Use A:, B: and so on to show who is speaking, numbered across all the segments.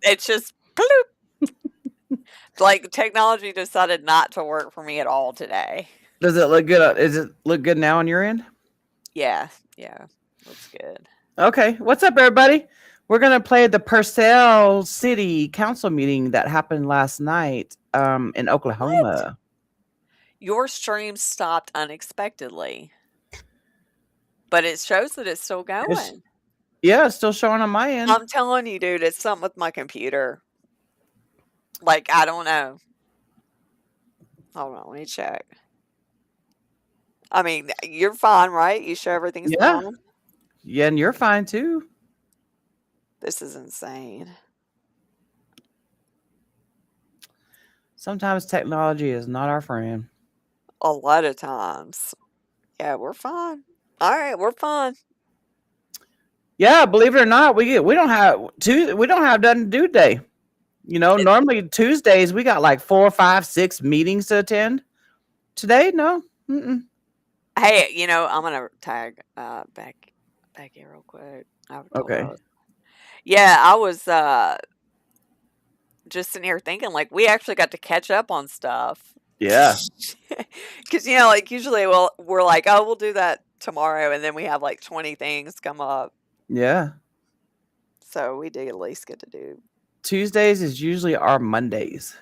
A: It's just bloop. Like technology decided not to work for me at all today.
B: Does it look good? Is it look good now on your end?
A: Yeah, yeah, looks good.
B: Okay. What's up, everybody? We're gonna play the Purcell City Council meeting that happened last night in
A: What?
B: Oklahoma.
A: Your stream stopped unexpectedly, but it shows that it's still
B: It's
A: going.
B: yeah, it's still showing on my end.
A: I'm telling you, dude, it's something with my computer. Like, I don't know. Hold on, let me check. I mean, you're fine, right? You sure everything's
B: Yeah.
A: fine?
B: Yeah, and you're fine too.
A: This is insane.
B: Sometimes technology is not our friend.
A: A lot of times. Yeah, we're fine. All right, we're fine.
B: Yeah, believe it or not, we don't have nothing to do today. You know,
A: It,
B: normally Tuesdays we got like 4, 5, 6 meetings to attend. Today, no. Mm-mm.
A: hey, I'm gonna tag back here real quick. I told her I
B: Okay.
A: was. Yeah, I was just sitting here thinking like we actually got to catch up on stuff.
B: Yeah.
A: Because like usually we're like, oh, we'll do that tomorrow, and then we have like 20 things come up.
B: Yeah.
A: So we did at least get to do.
B: Tuesdays is usually our Mondays.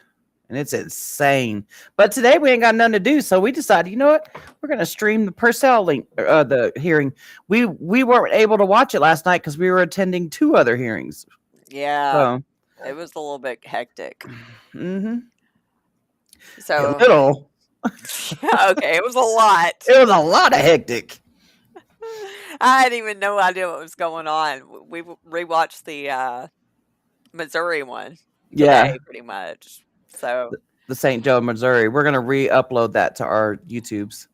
B: And it's insane. But today we ain't got nothing to do, so we decided, you know what? We're gonna stream the Purcell link, the hearing. We weren't able to watch it last night because we were attending 2 other hearings.
A: Yeah,
B: So,
A: it was a little bit hectic.
B: mm-hmm. A
A: So
B: little.
A: okay, it was a lot.
B: It was a lot of hectic.
A: I had even no idea what was going on. We rewatched the Missouri one
B: Yeah,
A: today, pretty much. So
B: the St. Joe, Missouri. We're gonna re-upload that to our YouTubes,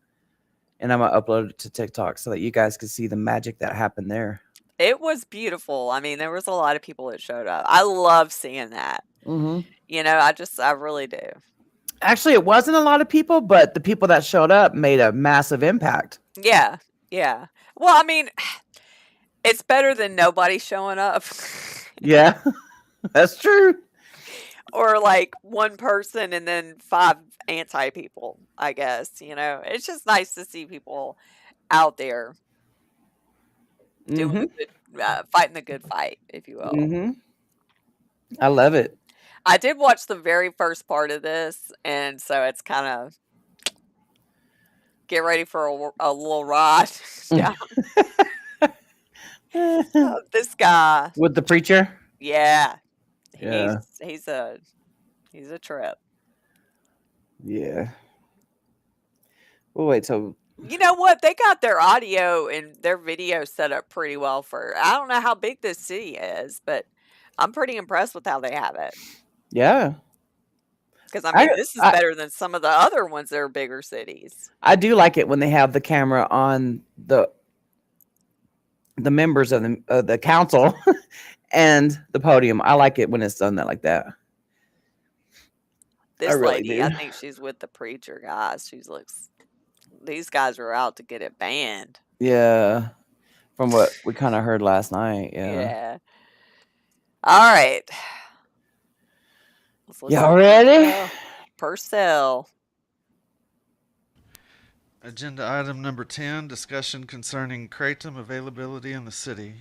B: and I'm gonna upload it to TikTok so that you guys can see the magic that happened there.
A: it was beautiful. I mean, there was a lot of people that showed up. I love seeing that.
B: Mm-hmm.
A: I really do.
B: Actually, it wasn't a lot of people, but the people that showed up made a massive impact.
A: Yeah, yeah. Well, I mean, it's better than nobody showing up.
B: Yeah, that's true.
A: Or like one person and then 5 anti people, I guess. It's just nice to see people out there doing
B: Mm-hmm.
A: fighting the good fight, if you will.
B: Mm-hmm. I love it.
A: I did watch the very first part of this, and so it's kind of get ready for a little ride down. This guy,
B: With the preacher.
A: yeah, he's
B: Yeah.
A: he's a he's a trip.
B: Yeah. We'll wait till.
A: You know what? They got their audio and their video set up pretty well for. I don't know how big this city is, but I'm pretty impressed with how they have it.
B: Yeah.
A: Because I
B: I,
A: mean, this is
B: I
A: better than some of the other ones that are bigger cities.
B: I do like it when they have the camera on the members of the council and the podium. I like it when it's done that like that. I
A: This
B: really
A: lady, I
B: do.
A: think she's with the preacher guys. She looks. These guys are out to get it banned.
B: Yeah. From what we kind of heard last night. Yeah.
A: Yeah. All right. Let's listen
B: Y'all
A: to
B: ready?
A: Purcell.
C: Agenda item number 10, discussion concerning kratom availability in the city.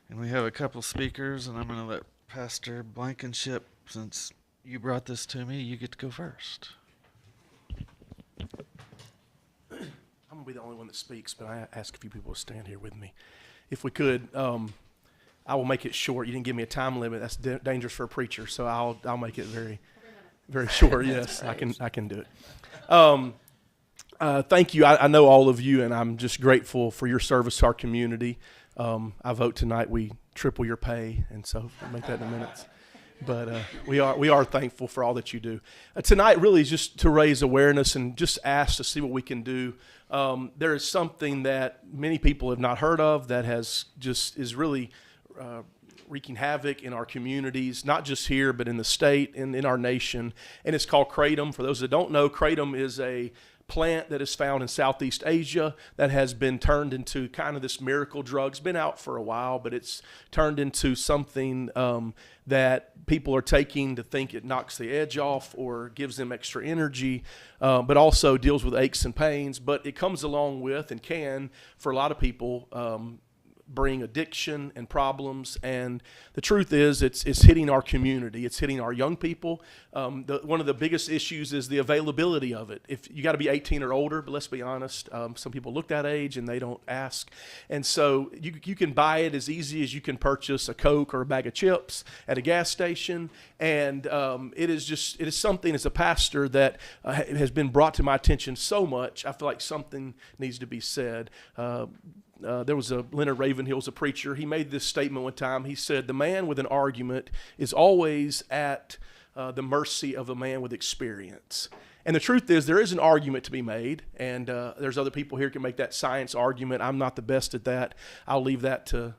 C: And we have a couple speakers, and I'm going to let Pastor Blankenship, since you brought this to me, you get to go first.
D: I'm going to be the only one that speaks, but I ask a few people to stand here with me. If we could, I will make it short. You didn't give me a time limit. That's dangerous for a preacher, so I'll make it very, very short. Yes, I can do it. Thank you. I know all of you, and I'm just grateful for your service to our community. I vote tonight we triple your pay, and so we'll make that in a minute. But we are thankful for all that you do. Tonight really is just to raise awareness and just ask to see what we can do. There is something that many people have not heard of that is really wreaking havoc in our communities, not just here, but in the state and in our nation. And it's called kratom. For those that don't know, kratom is a plant that is found in Southeast Asia that has been turned into kind of this miracle drug. It's been out for a while, but it's turned into something that people are taking to think it knocks the edge off or gives them extra energy, but also deals with aches and pains. But it comes along with and can, for a lot of people, bring addiction and problems. And the truth is, it's hitting our community. It's hitting our young people. One of the biggest issues is the availability of it. If you got to be 18 or older, but let's be honest, some people look that age and they don't ask. And so you can buy it as easy as you can purchase a Coke or a bag of chips at a gas station. And it is something, as a pastor, that has been brought to my attention so much. I feel like something needs to be said. There was Leonard Ravenhill's a preacher. He made this statement one time. He said, "The man with an argument is always at the mercy of a man with experience." And the truth is, there is an argument to be made, and there's other people here who can make that science argument. I'm not the best at that. I'll leave that to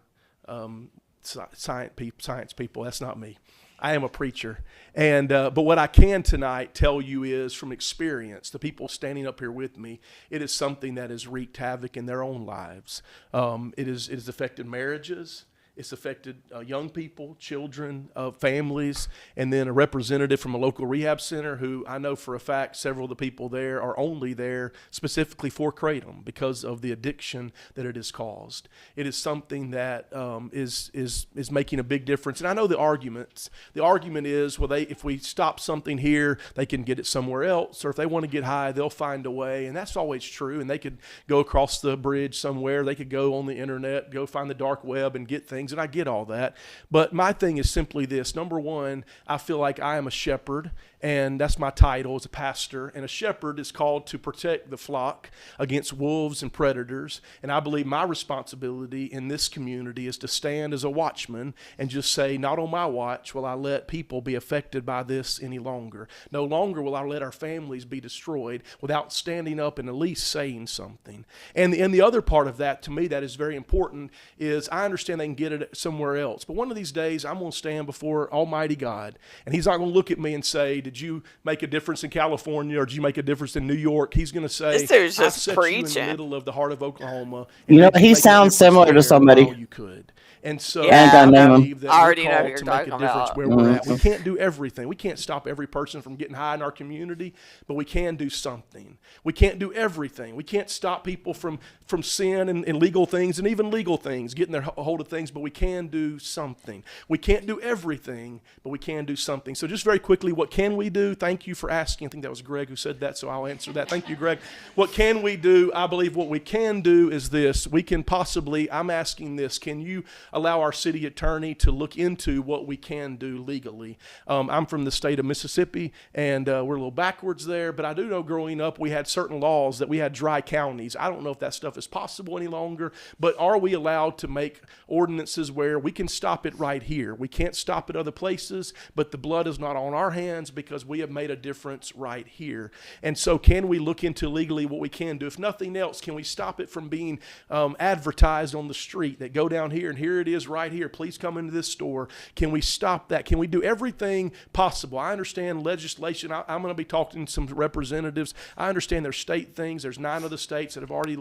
D: science people. That's not me. I am a preacher. And but what I can tonight tell you is, from experience, the people standing up here with me, it is something that has wreaked havoc in their own lives. It has affected marriages. It's affected young people, children, families, and then a representative from a local rehab center who I know for a fact several of the people there are only there specifically for kratom because of the addiction that it has caused. It is something that is making a big difference. And I know the arguments. The argument is, well, if we stop something here, they can get it somewhere else, or if they want to get high, they'll find a way. And that's always true. And they could go across the bridge somewhere. They could go on the internet, go find the dark web and get things. And I get all that. But my thing is simply this. Number one, I feel like I am a shepherd, and that's my title as a pastor. And a shepherd is called to protect the flock against wolves and predators. And I believe my responsibility in this community is to stand as a watchman and just say, not on my watch will I let people be affected by this any longer. No longer will I let our families be destroyed without standing up and at least saying something. And the other part of that, to me, that is very important, is I understand they can get it somewhere else. But one of these days, I'm going to stand before Almighty God, and He's not going to look at me and say, did you make a difference in California, or did you make a difference in New York? He's going to say,
A: This dude's
D: I
A: just
D: set you in the
A: preaching.
D: middle of the heart of Oklahoma.
B: You know,
D: did
B: he
D: make a
B: sounds
D: difference
B: similar to
D: there
B: somebody.
D: while you could. And so
A: Yeah, I ain't
B: gotta name
D: I
B: him.
D: believe that
A: I already
D: we're
A: know who
D: called
A: you're
D: to make a
A: talking
D: difference
A: about.
D: where we're at. We can't do everything. We can't stop every person from getting high in our community, but we can do something. We can't do everything. We can't stop people from sin and illegal things and even legal things, getting their hold of things, but we can do something. We can't do everything, but we can do something. So just very quickly, what can we do? Thank you for asking. I think that was Greg who said that, so I'll answer that. Thank you, Greg. What can we do? I believe what we can do is this. We can possibly, I'm asking this, can you allow our city attorney to look into what we can do legally? I'm from the state of Mississippi, and we're a little backwards there, but I do know growing up we had certain laws that we had dry counties. I don't know if that stuff is possible any longer, but are we allowed to make ordinances where we can stop it right here? We can't stop it other places, but the blood is not on our hands because we have made a difference right here. And so can we look into legally what we can do? If nothing else, can we stop it from being advertised on the street that go down here and here it is right here, please come into this store? Can we stop that? Can we do everything possible? I understand legislation. I'm going to be talking to some representatives. I understand there's state things. There's 9 other states that have already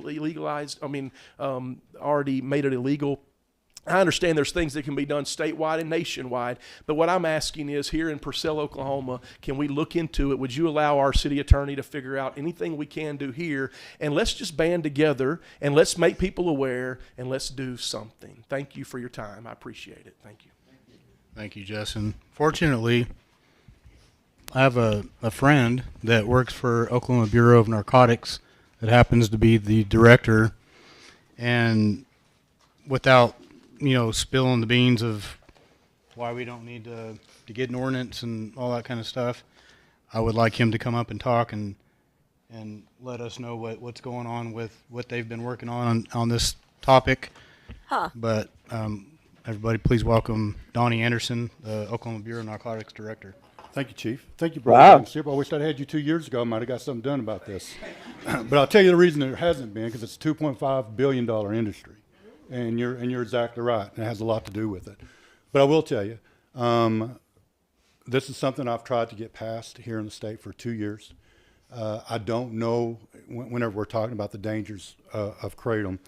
D: already made it illegal. I understand there's things that can be done statewide and nationwide, but what I'm asking is, here in Purcell, Oklahoma, can we look into it? Would you allow our city attorney to figure out anything we can do here? And let's just band together, and let's make people aware, and let's do something. Thank you for your time. I appreciate it. Thank you.
E: Thank you, Justin. Fortunately, I have a friend that works for Oklahoma Bureau of Narcotics that happens to be the director, and without spilling the beans of why we don't need to get an ordinance and all that kind of stuff, I would like him to come up and talk and let us know what's going on with what they've been working on this topic.
A: Huh.
E: But everybody, please welcome Donnie Anderson, the Oklahoma Bureau of Narcotics Director.
F: Thank you, Chief. Thank you,
B: Wow.
F: Brother. I wish I'd had you 2 years ago. I might have got something done about this. But I'll tell you the reason there hasn't been, because it's a $2.5 billion industry. And you're exactly right. It has a lot to do with it. But I will tell you, this is something I've tried to get passed here in the state for 2 years. I don't know whenever we're talking about the dangers of kratom.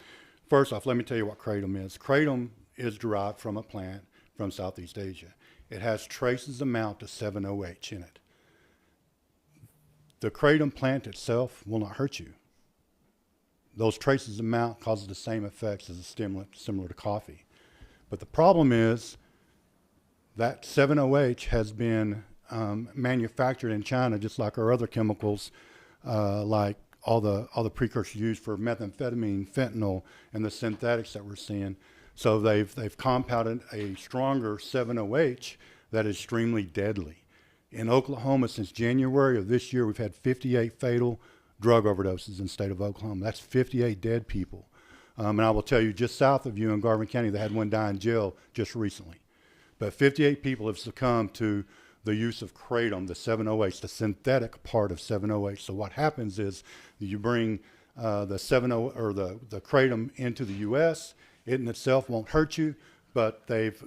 F: First off, let me tell you what kratom is. Kratom is derived from a plant from Southeast Asia. It has traces amount to 7-OH in it. The kratom plant itself will not hurt you. Those traces amount causes the same effects as a stimulant similar to coffee. But the problem is that 7-OH has been manufactured in China, just like our other chemicals, like all the precursors used for methamphetamine, fentanyl, and the synthetics that we're seeing. So they've compounded a stronger 7-OH that is extremely deadly. In Oklahoma, since January of this year, we've had 58 fatal drug overdoses in the state of Oklahoma. That's 58 dead people. And I will tell you, just south of you in Garvin County, they had one die in jail just recently. But 58 people have succumbed to the use of kratom, the 7-OH, the synthetic part of 7-OH. So what happens is you bring the kratom into the U.S. It in itself won't hurt you, but they've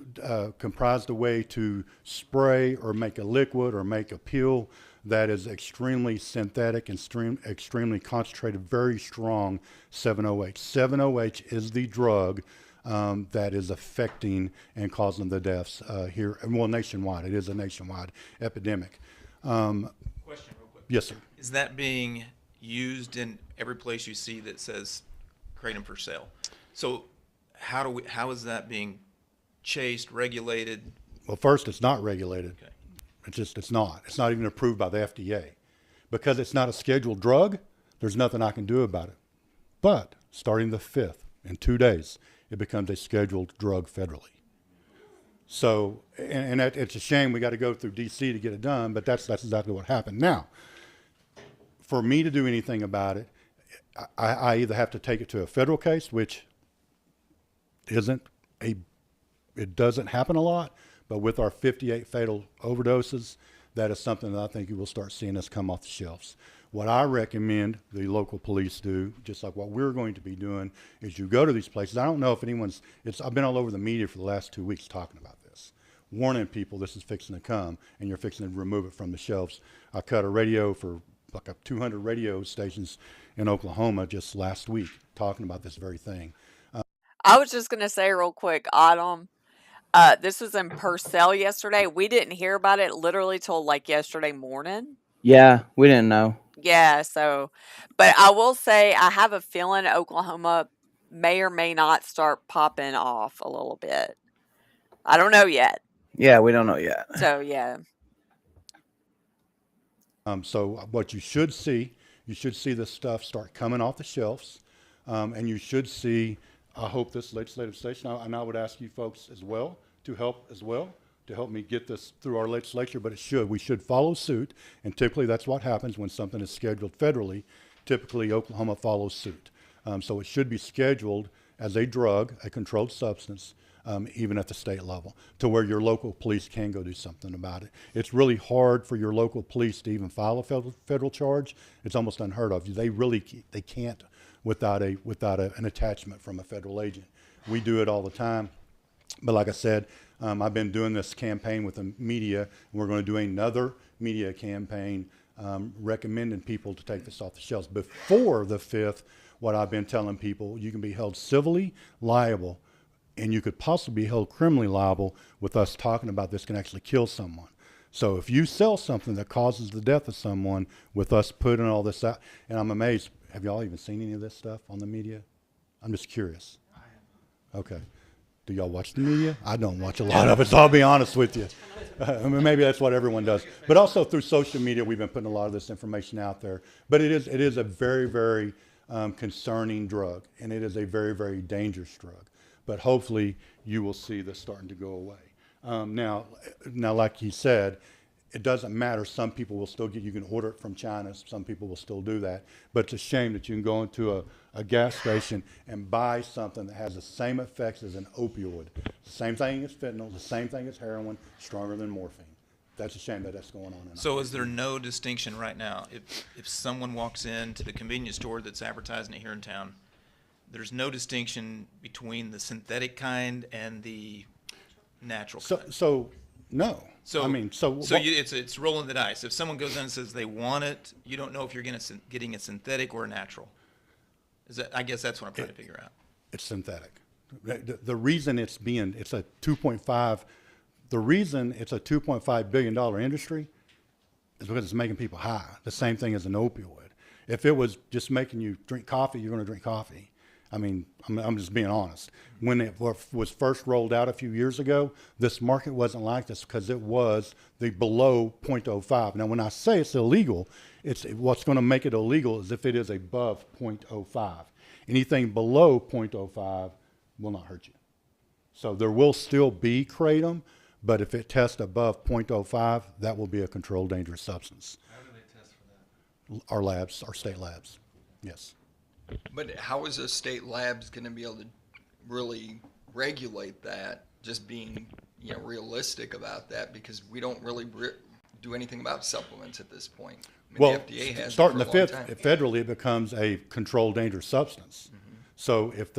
F: comprised a way to spray or make a liquid or make a pill that is extremely synthetic and extremely concentrated, very strong 7-OH. 7-OH is the drug that is affecting and causing the deaths here, well, nationwide. It is a nationwide epidemic.
G: Question real quick.
F: Yes, sir.
G: Is that being used in every place you see that says kratom for sale? So how is that being chased, regulated?
F: Well, first, it's not regulated.
G: Okay.
F: It's not. It's not even approved by the FDA. Because it's not a scheduled drug, there's nothing I can do about it. But starting the 5th, in 2 days, it becomes a scheduled drug federally. So, and it's a shame we got to go through D.C. to get it done, but that's exactly what happened. Now, for me to do anything about it, I either have to take it to a federal case, which it doesn't happen a lot, but with our 58 fatal overdoses, that is something that I think you will start seeing us come off the shelves. What I recommend the local police do, just like what we're going to be doing, is you go to these places. I don't know if I've been all over the media for the last 2 weeks talking about this, warning people this is fixing to come, and you're fixing to remove it from the shelves. I cut a radio for like 200 radio stations in Oklahoma just last week talking about this very thing.
A: I was just gonna say real quick, Autumn. This was in Purcell yesterday. We didn't hear about it literally till like yesterday morning.
B: Yeah, we didn't know.
A: Yeah, so, but I will say I have a feeling Oklahoma may or may not start popping off a little bit. I don't know yet.
B: Yeah, we don't know yet.
A: So, yeah.
F: So what you should see this stuff start coming off the shelves, and you should see, I hope this legislative session, and I would ask you folks as well to help me get this through our legislature, but we should follow suit, and typically that's what happens when something is scheduled federally. Typically Oklahoma follows suit. So it should be scheduled as a drug, a controlled substance, even at the state level, to where your local police can go do something about it. It's really hard for your local police to even file a federal charge. It's almost unheard of. They can't without an attachment from a federal agent. We do it all the time. But like I said, I've been doing this campaign with the media, and we're going to do another media campaign recommending people to take this off the shelves. Before the 5th, what I've been telling people, you can be held civilly liable, and you could possibly be held criminally liable with us talking about this can actually kill someone. So if you sell something that causes the death of someone with us putting all this out, and I'm amazed, have y'all even seen any of this stuff on the media? I'm just curious. Okay. Do y'all watch the media? I don't watch a lot of it, so I'll be honest with you. Maybe that's what everyone does. But also through social media, we've been putting a lot of this information out there. But it is a very, very concerning drug, and it is a very, very dangerous drug. But hopefully you will see this starting to go away. Now, like he said, it doesn't matter. Some people will still you can order it from China. Some people will still do that. But it's a shame that you can go into a gas station and buy something that has the same effects as an opioid. Same thing as fentanyl, the same thing as heroin, stronger than morphine. That's a shame that that's going on.
G: So is there no distinction right now? If someone walks into the convenience store that's advertising it here in town, there's no distinction between the synthetic kind and the natural kind?
F: So no.
G: So
F: I mean, so
G: it's rolling the dice. If someone goes in and says they want it, you don't know if you're getting a synthetic or a natural. I guess that's what I'm trying to figure out.
F: it's synthetic. The reason it's a 2.5, the reason it's a $2.5 billion industry is because it's making people high. The same thing as an opioid. If it was just making you drink coffee, you're going to drink coffee. I mean, I'm just being honest. When it was first rolled out a few years ago, this market wasn't like this because it was the below 0.05. Now, when I say it's illegal, what's going to make it illegal is if it is above 0.05. Anything below 0.05 will not hurt you. So there will still be kratom, but if it tests above 0.05, that will be a controlled dangerous substance.
C: How do they test for that?
F: Our labs, our state labs, yes.
H: But how is a state labs going to be able to really regulate that? Just being, realistic about that, because we don't really do anything about supplements at this point. I mean,
F: Well,
H: the FDA has
F: starting
H: it
F: the
H: for a long
F: fifth,
H: time.
F: federally, it becomes a controlled dangerous substance. So if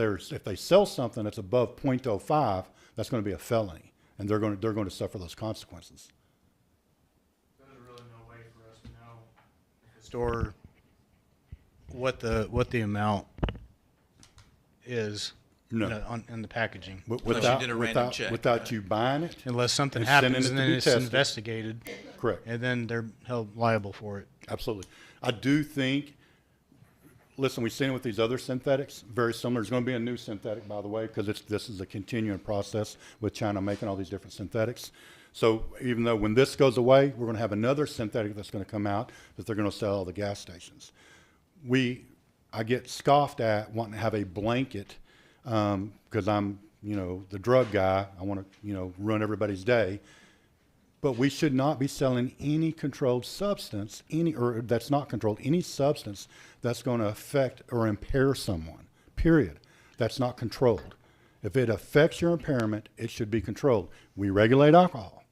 F: they sell something that's above 0.05, that's going to be a felony, and they're going to suffer those consequences.
E: There's really no way for us to know if a store what the amount is
F: No.
E: in the packaging,
F: Without,
G: did a random check,
F: without you buying it,
E: unless something
F: And sending
E: happens
F: it
E: and
F: to
E: then
F: be
E: it's
F: tested.
E: investigated,
F: correct.
E: and then they're held liable for it.
F: Absolutely. I do think, listen, we've seen it with these other synthetics, very similar. There's going to be a new synthetic, by the way, because this is a continuing process with China making all these different synthetics. So even though when this goes away, we're going to have another synthetic that's going to come out that they're going to sell at all the gas stations. I get scoffed at wanting to have a blanket because I'm, the drug guy. I want to, ruin everybody's day. But we should not be selling any controlled substance, or that's not controlled, any substance that's going to affect or impair someone, period. That's not controlled. If it affects your impairment, it should be controlled. We regulate alcohol,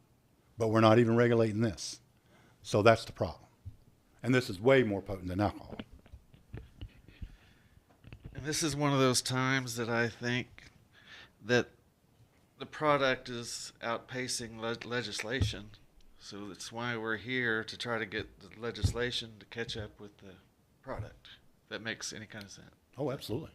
F: but we're not even regulating this. So that's the problem. And this is way more potent than alcohol.
C: And this is one of those times that I think that the product is outpacing legislation. So that's why we're here, to try to get the legislation to catch up with the product. If that makes any kind of sense.
F: Oh, absolutely.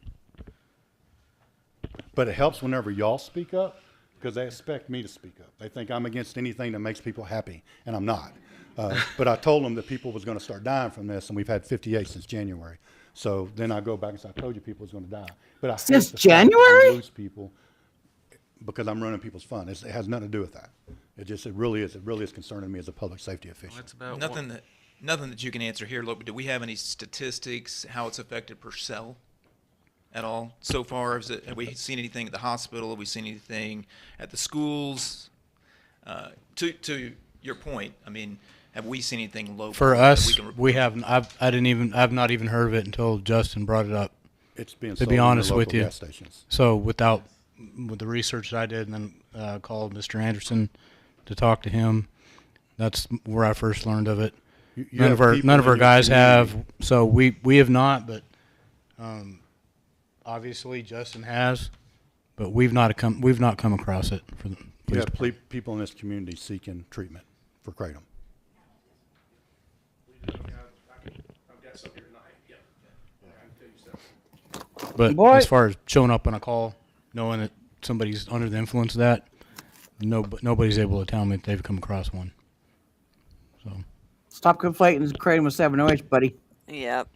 F: But it helps whenever y'all speak up, because they expect me to speak up. They think I'm against anything that makes people happy, and I'm not. But I told them that people was going to start dying from this, and we've had 58 since January. So then I go back and say, I told you people was going to die. But I hate
B: Since
F: the fact that I
B: January?
F: lose people because I'm ruining people's fun. It has nothing to do with that. It really is concerning me as a public safety official.
C: Well, it's about
G: Nothing that you can answer here. Look, do we have any statistics how it's affected Purcell at all so far? Have we seen anything at the hospital? Have we seen anything at the schools? To your point, I mean, have we seen anything local?
E: For
G: that
E: us,
G: we can report?
E: we haven't. I've not even heard of it until Justin brought it up.
F: It's being
E: To
F: sold
E: be
F: in the
E: honest with
F: local
E: you.
F: gas stations.
E: So with the research that I did, and then called Mr. Anderson to talk to him, that's where I first learned of it.
F: You
E: None
F: have
E: of our
F: people
E: none of
F: in
E: our
F: your
E: guys have.
F: community-
E: So we have not, but obviously Justin has, but we've not come across it for the.
F: You have people in this community seeking treatment for kratom.
D: I've got some here tonight. Yeah. I can tell you something.
E: But
B: Boy.
E: as far as showing up on a call, knowing that somebody's under the influence of that, nobody's able to tell me that they've come across one. So
B: Stop conflating kratom with 7OH, buddy.
A: Yep.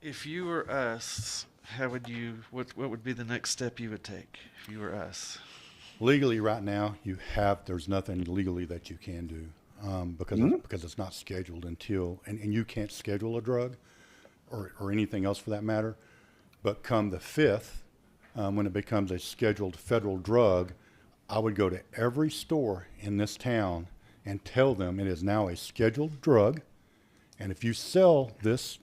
C: If you were us, how would you? What would be the next step you would take if you were us?
F: Legally, right now, there's nothing legally that you can do because it's not scheduled until, and you can't schedule a drug or anything else for that matter. But come the 5th, when it becomes a scheduled federal drug, I would go to every store in this town and tell them it is now a scheduled drug. And if you sell this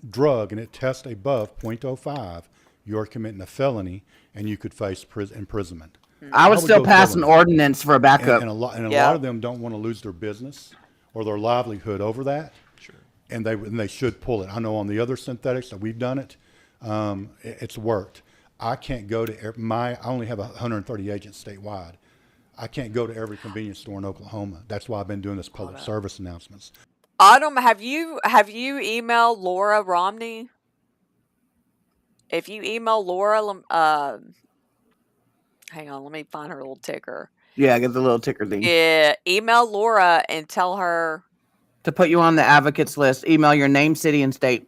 F: drug and it tests above 0.05, you're committing a felony and you could face imprisonment.
B: I would
F: would
B: still
F: go
B: pass
F: tell
B: an
F: them.
B: ordinance for a backup.
F: And a lot
A: Yeah.
F: of them don't want to lose their business or their livelihood over that.
G: Sure.
F: And they should pull it. I know on the other synthetics that we've done it, it's worked. I can't go to I only have 130 agents statewide. I can't go to every convenience store in Oklahoma. That's why I've been doing this public service announcements.
A: Autumn, have you emailed Laura Romney? If you email Laura, hang on, let me find her little ticker.
B: Yeah, I get the little ticker thing.
A: Yeah, email Laura and tell her
B: To put you on the advocates list, email your name, city, and state.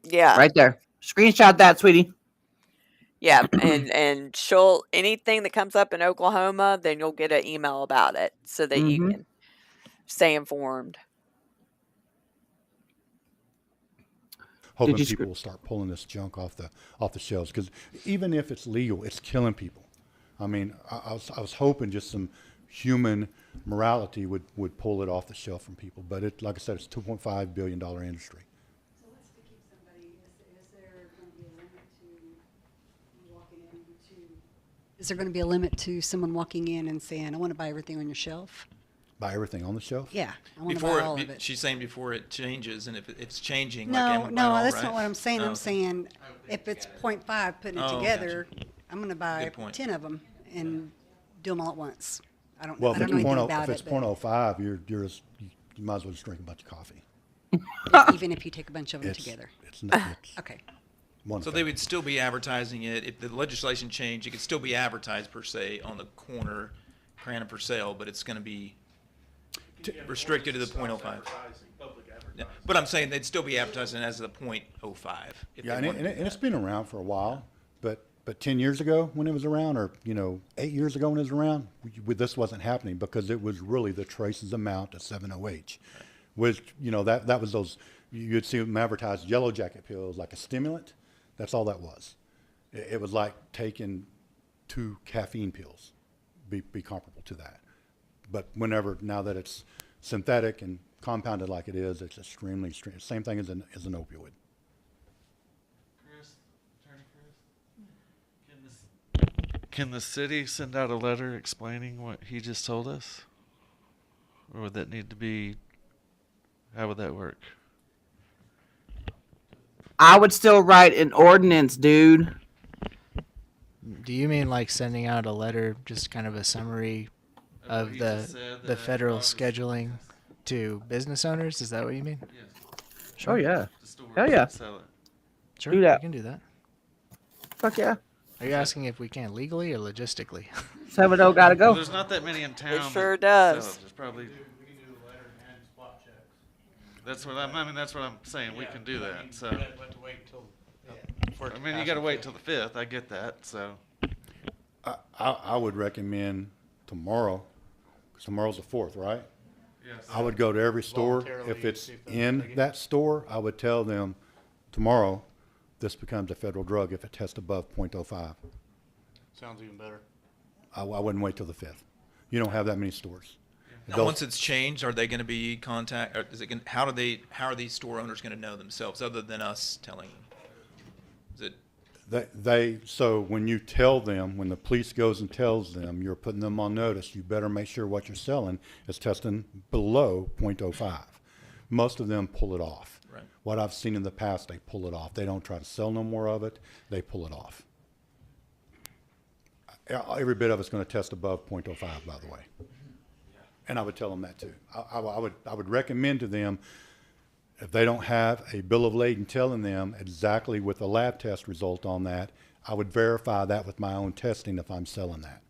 A: Yeah,
B: Right there. Screenshot that, sweetie.
A: yeah, and she'll anything that comes up in Oklahoma, then you'll get an email about it so that you
B: Mm-hmm.
A: can stay informed.
F: Hoping
B: you
F: people will start pulling this junk off the shelves, because even if it's legal, it's killing people. I mean, I was hoping just some human morality would pull it off the shelf from people, but it, like I said, it's a $2.5 billion industry.
I: So what's to keep somebody, is there going to be a limit to you walking in to, is there going to be a limit to someone walking in and saying, I want to buy everything on your shelf?
F: Buy everything on the shelf?
I: Yeah, I want to
G: Before
I: buy all of it.
G: she's saying before it changes, and if it's changing,
I: No,
G: like, I'm gonna buy it
I: no,
G: all,
I: that's
G: right?
I: not what I'm saying.
G: Oh,
I: I'm
G: okay.
I: saying if it's 0.5, putting it
G: Oh,
I: together, I'm going to buy
G: Good point.
I: 10 of them and do them all at once. I don't
F: Well,
I: know
F: if it's
I: anything
F: point
I: about
F: if it's
I: it, but
F: 0.05, you might as well just drink a bunch of coffee.
I: even if you take a bunch of them together.
F: It's not. It's
I: Okay.
F: one
G: So
F: effect.
G: they would still be advertising it if the legislation changed. It could still be advertised per se on the corner, Crandon for sale, but it's going to be restricted to the .05. Yeah, but I'm saying they'd still be advertising as the .05. If
F: Yeah,
G: they
F: and
G: wanted to do
F: it's
G: that.
F: been around for a while, but 10 years ago when it was around, or 8 years ago when it was around, this wasn't happening because it was really the traces amount of 7-OH, which that was those you'd see them advertise yellow jacket pills like a stimulant. That's all that was. It was like taking 2 caffeine pills, be comparable to that. But now that it's synthetic and compounded like it is, it's extremely same thing as an opioid.
C: Chris, Attorney Chris, can the city send out a letter explaining what he just told us? Or would that need to be, how would that work?
B: I would still write an ordinance, dude.
J: Do you mean like sending out a letter, just kind of a summary
C: Of what
J: of
C: he
J: the
C: just said,
J: the
C: that
J: federal
C: Robert's-
J: scheduling to business owners? Is that what you mean?
C: Yes.
B: Oh, yeah.
C: The stores
B: Hell yeah.
C: that sell it.
J: Sure,
B: Do that.
J: we can do that.
B: Fuck yeah.
J: Are you asking if we can legally or logistically?
B: 7-0 gotta
C: Well,
B: go.
C: there's not that many in town.
A: sure
C: that
A: does.
C: sell it. There's probably.
E: We can do a letter and spot checks.
C: That's what that's what I'm saying. We can do that. So
E: We have to wait until.
C: I mean, you got to wait till the 5th. I get that. So
F: I would recommend tomorrow, because tomorrow's the 4th, right?
C: yes.
F: I would go to every store.
E: Voluntarily
F: If it's
E: see if they'll
F: in
E: take it.
F: that store, I would tell them tomorrow this becomes a federal drug if it tests above .05.
E: Sounds even better.
F: I wouldn't wait till the 5th. You don't have that many stores.
G: Now,
F: They'll-
G: once it's changed, are they going to be contact? Or is it? How are these store owners going to know themselves, other than us telling them? Is it?
F: So when you tell them, when the police goes and tells them, you're putting them on notice, you better make sure what you're selling is testing below .05. Most of them pull it off.
G: Right.
F: What I've seen in the past, they pull it off. They don't try to sell no more of it. They pull it off. Every bit of it's going to test above .05, by the way. And I would tell them that too. I would recommend to them, if they don't have a bill of lading telling them exactly with the lab test result on that, I would verify that with my own testing if I'm selling that,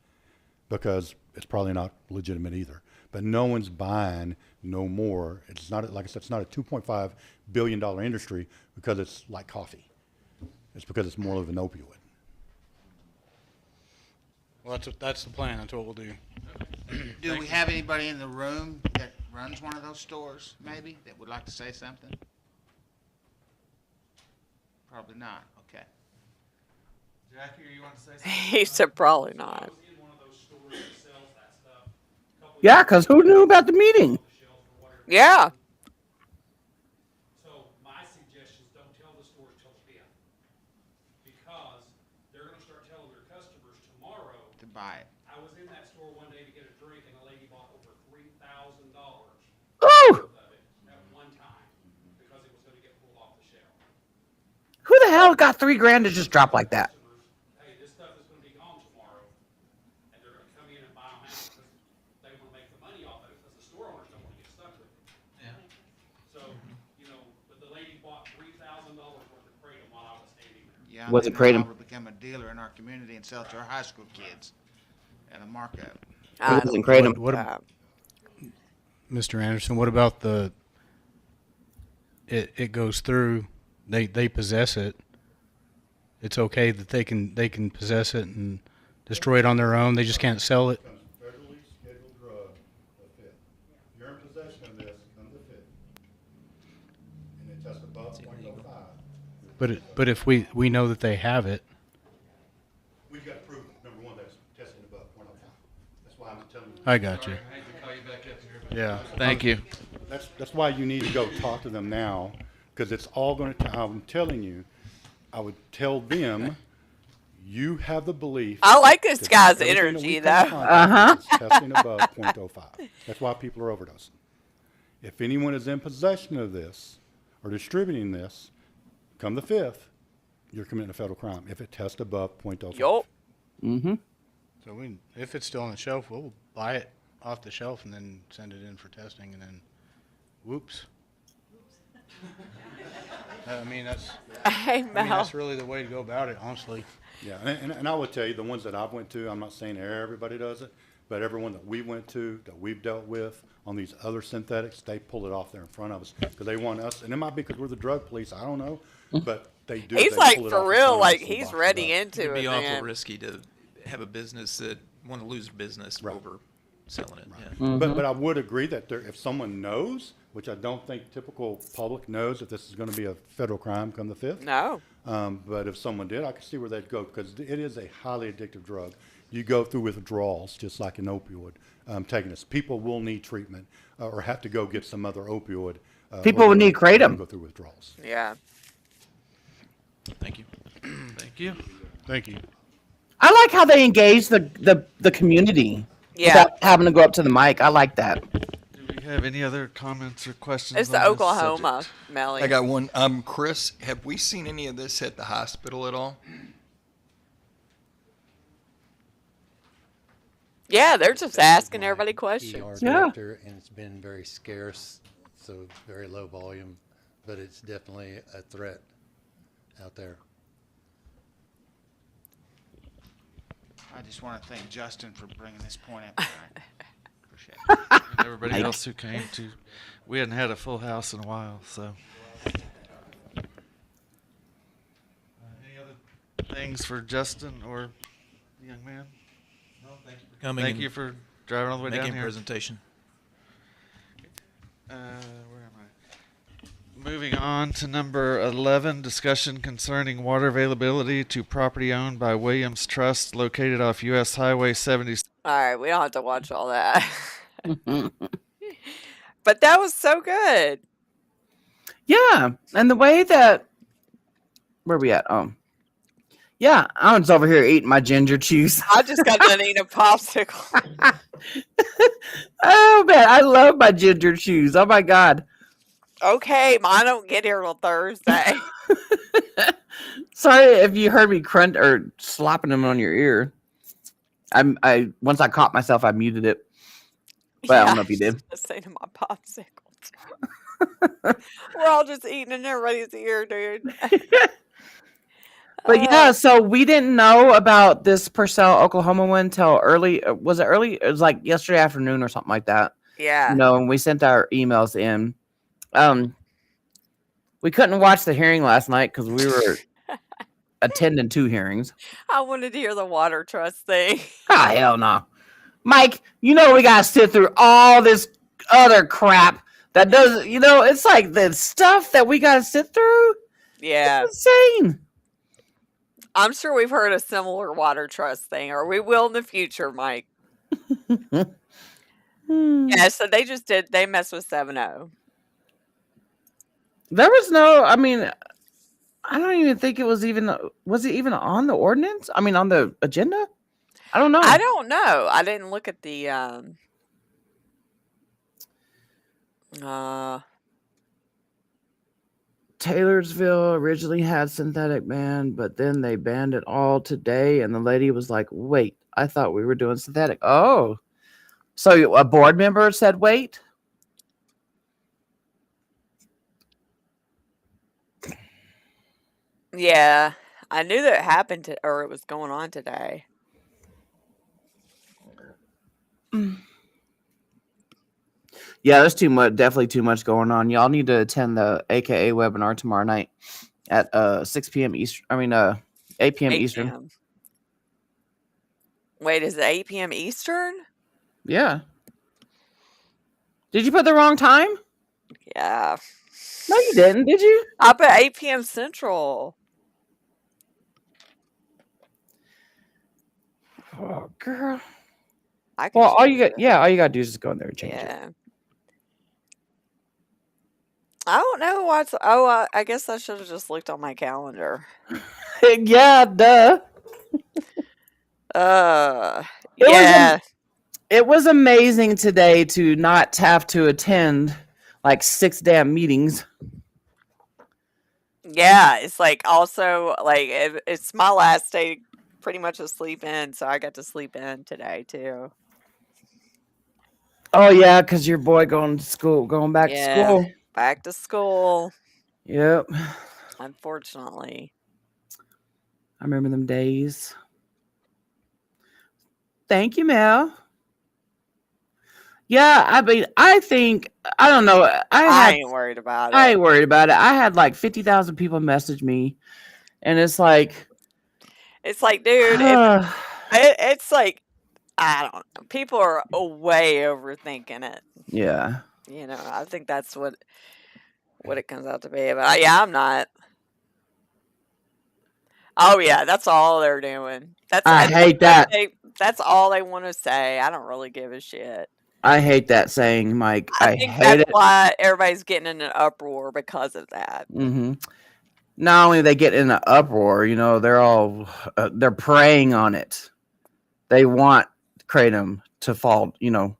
F: because it's probably not legitimate either. But no one's buying no more. It's not, like I said, it's not a $2.5 billion industry because it's like coffee. It's because it's more of an opioid.
E: Well, that's the plan. That's what we'll do.
K: Do we have anybody in the room that runs one of those stores, maybe, that would like to say something? Probably not, okay.
C: Jackie, you want to say something?
A: He said probably not.
B: Yeah, because who knew about the meeting?
A: Yeah.
L: So my suggestion is don't tell the stores till 5th. Because they're gonna start telling their customers tomorrow.
K: To buy it.
L: I was in that store one day to get a drink and a lady bought over $3,000
B: Ooh,
L: of it at one time because it was gonna get pulled off the shelf.
B: who the hell got $3 grand to just drop like that?
L: Hey, this stuff is gonna be gone tomorrow. And they're gonna come
K: down
B: Wasn't
K: there, then
B: Kratom.
K: I'll become a dealer in our community and sell it to our high school kids at a markup.
A: I
B: wasn't
A: don't
B: Kratom.
E: What, Mr. Anderson? What about it goes through? They possess it. It's okay that they can possess it and destroy it on their own. They just can't sell it.
F: Becomes a federally scheduled drug, the fifth. If you're in possession of this, come the fifth. And it tests above 0.05.
E: But if we know that they have it,
F: We've got to prove, number one, that's testing above 0.05. That's why I'm telling you.
E: I got you.
C: I hate to call you back up here.
E: Yeah.
C: Thank you.
F: That's why you need to go talk to them now, because it's all going to, I'm telling you, I would tell them, you have the belief.
A: I like this
F: that
A: guy's
F: everything that
A: energy,
F: we come in
A: though.
F: contact with is testing above 0.05. That's why people are overdosing. If anyone is in possession of this or distributing this, come the 5th, you're committing a federal crime if it tests above 0.05.
A: Yup.
B: Mm-hmm.
E: So if it's still on the shelf, we'll buy it off the shelf and then send it in for testing, and then, whoops. I mean that's really the way to go about it, honestly.
F: Yeah, and I would tell you, the ones that I've went to, I'm not saying everybody does it, but everyone that we went to, that we've dealt with on these other synthetics, they pull it off there in front of us because they want us, and it might be because we're the drug police, I don't know, but they do.
A: He's
F: they
A: like,
F: pull it
A: for
F: off in
A: real,
F: front of us
A: like,
F: and
A: he's
F: box it
A: ready
F: up.
A: into
G: It'd be
A: it,
G: awful
A: man.
G: risky to have a business that want to lose business
F: Right.
G: over selling it. Yeah.
B: Mm-hmm.
F: But I would agree that if someone knows, which I don't think typical public knows if this is going to be a federal crime come the 5th.
A: No.
F: But if someone did, I could see where they'd go because it is a highly addictive drug. You go through withdrawals just like an opioid taking this. People will need treatment or have to go get some other opioid.
B: People will need Kratom.
F: Go through withdrawals.
A: Yeah.
G: Thank you.
C: Thank you.
E: Thank you.
B: I like how they engage the community
A: Yeah.
B: without having to go up to the mic. I like that.
C: Do we have any other comments or questions?
A: It's
C: on
A: the
C: this
A: Oklahoma,
C: subject?
A: Melly.
H: I got one. Chris, have we seen any of this at the hospital at all?
A: Yeah, they're just asking everybody
M: ER
A: questions.
B: Yeah.
M: director, and it's been very scarce, so very low volume, but it's definitely a threat out there.
K: I just want to thank Justin for bringing this point up tonight. Appreciate it.
C: And everybody else who came to. We hadn't had a full house in a while, so. Any other things for Justin or the young man?
G: No, thank you for coming.
C: Thank
G: and
C: you for driving all the way down
G: making a
C: here.
G: presentation.
C: Where am I? Moving on to number 11, discussion concerning water availability to property owned by Williams Trust located off U.S. Highway 70.
A: All right, we don't have to watch all that. But that was so good.
B: Yeah, and the way that where we at? Yeah, I was over here eating my ginger juice.
A: I just got done eating a popsicle.
B: Oh man, I love my ginger juice. Oh my god.
A: Okay, mine don't get here till Thursday.
B: Sorry if you heard me crunch or slapping them on your ear. I once I caught myself, I muted it. But I don't know if you did.
A: Say to my popsicle. We're all just eating in everybody's ear, dude.
B: But yeah, so we didn't know about this Purcell, Oklahoma one till early. Was it early? It was like yesterday afternoon or something like that.
A: Yeah.
B: You know, and we sent our emails in. We couldn't watch the hearing last night because we were attending 2 hearings.
A: I wanted to hear the water trust thing.
B: Ah, hell no. Mike, you know we gotta sit through all this other crap that doesn't, it's like the stuff that we gotta sit through.
A: Yeah.
B: It's insane.
A: I'm sure we've heard a similar water trust thing, or we will in the future, Mike. Yeah, so they messed with 7-0.
B: There was no, I mean, I don't even think it was even on the ordinance? I mean, on the agenda? I don't know.
A: I don't know. I didn't look at the
B: Taylorsville originally had synthetic ban, but then they banned it all today. And the lady was like, wait, I thought we were doing synthetic. Oh, so a board member said, wait.
A: yeah. I knew that it happened or it was going on today.
B: Yeah, there's too much. Definitely too much going on. Y'all need to attend the AKA webinar tomorrow night at 6 p.m. Eastern. 8 p.m.
A: 8
B: Eastern.
A: p.m. Wait, is it 8 p.m. Eastern?
B: Yeah. Did you put the wrong time?
A: Yeah.
B: No, you didn't. Did you?
A: I put 8 p.m. Central.
B: Oh, girl.
A: I can
B: Well, all you
A: change
B: got,
A: it.
B: yeah, all you gotta do is just go in there and change it.
A: Yeah. I don't know what's. Oh, I guess I should have just looked on my calendar.
B: Yeah, duh. It was
A: Yeah.
B: it was amazing today to not have to attend like 6 damn meetings.
A: Yeah, it's like also like it's my last day pretty much to sleep in, so I got to sleep in today too.
B: Oh yeah, because your boy going back to
A: Yeah,
B: school.
A: back to school,
B: Yep.
A: unfortunately.
B: I remember them days. Thank you, Mel. Yeah, I mean, I think I don't know.
A: I ain't worried about
B: I
A: it.
B: ain't worried about it. I had like 50,000 people message me, and it's like,
A: It's like, dude, it's like I don't know. People are way overthinking it.
B: yeah.
A: You know, I think that's what it comes out to be. But yeah, I'm not. Oh yeah, that's all they're doing.
B: I hate that.
A: That's all they want to say. I don't really give a shit.
B: I hate that saying, Mike.
A: I
B: I
A: think
B: hate
A: that's
B: it.
A: why everybody's getting in an uproar because of that.
B: Hmm. Not only they get in an uproar, they're all they're preying on it. They want kratom to fall. They want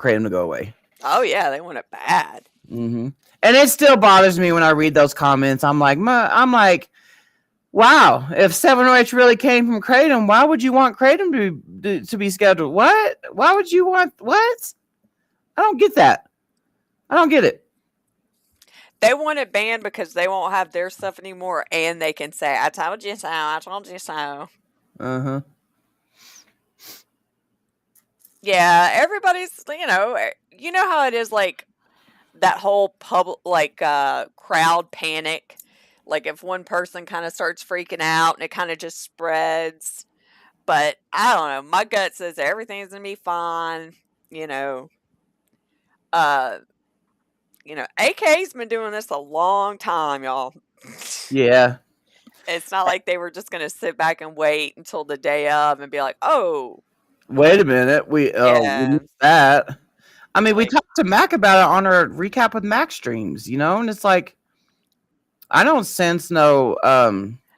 B: kratom to go away.
A: Oh yeah, they want it bad.
B: Hmm. And it still bothers me when I read those comments. I'm like, wow, if 7OH really came from kratom, why would you want kratom to be scheduled? What? Why would you want what? I don't get that. I don't get it.
A: They want it banned because they won't have their stuff anymore, and they can say, "I told you so. I told you so."
B: Uh-huh.
A: Yeah, everybody's, you know how it is, like that whole crowd panic. Like if one person kind of starts freaking out and it kind of just spreads. But I don't know. My gut says everything's gonna be fine. You know, uh, AK's been doing this a long time, y'all.
B: Yeah.
A: It's not like they were just gonna sit back and wait until the day of and be like, "Oh,
B: Wait a minute. We
A: yeah."
B: missed that. I mean, we
A: Like,
B: talked to Mac about it on our recap with Mac streams, and it's like I don't sense no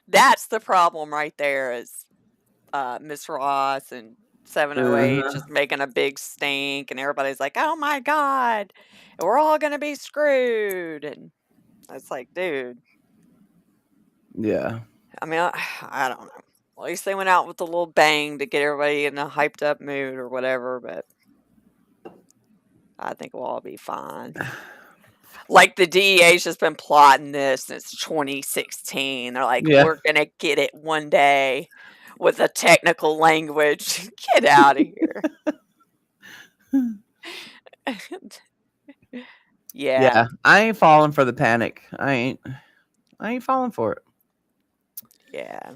A: that's the problem right there. Is Miss Ross and 708
B: uh-huh.
A: just making a big stink, and everybody's like, "Oh my god, we're all gonna be screwed." And it's like, dude.
B: Yeah.
A: I mean, I don't know. At least they went out with a little bang to get everybody in a hyped up mood or whatever, but I think we'll all be fine. Like the DEA's just been plotting this since 2016. They're like,
B: Yeah.
A: we're going to get it one day with a technical language. Get out of here.
B: Yeah. I ain't falling for the panic. I ain't falling for it.
A: Yeah.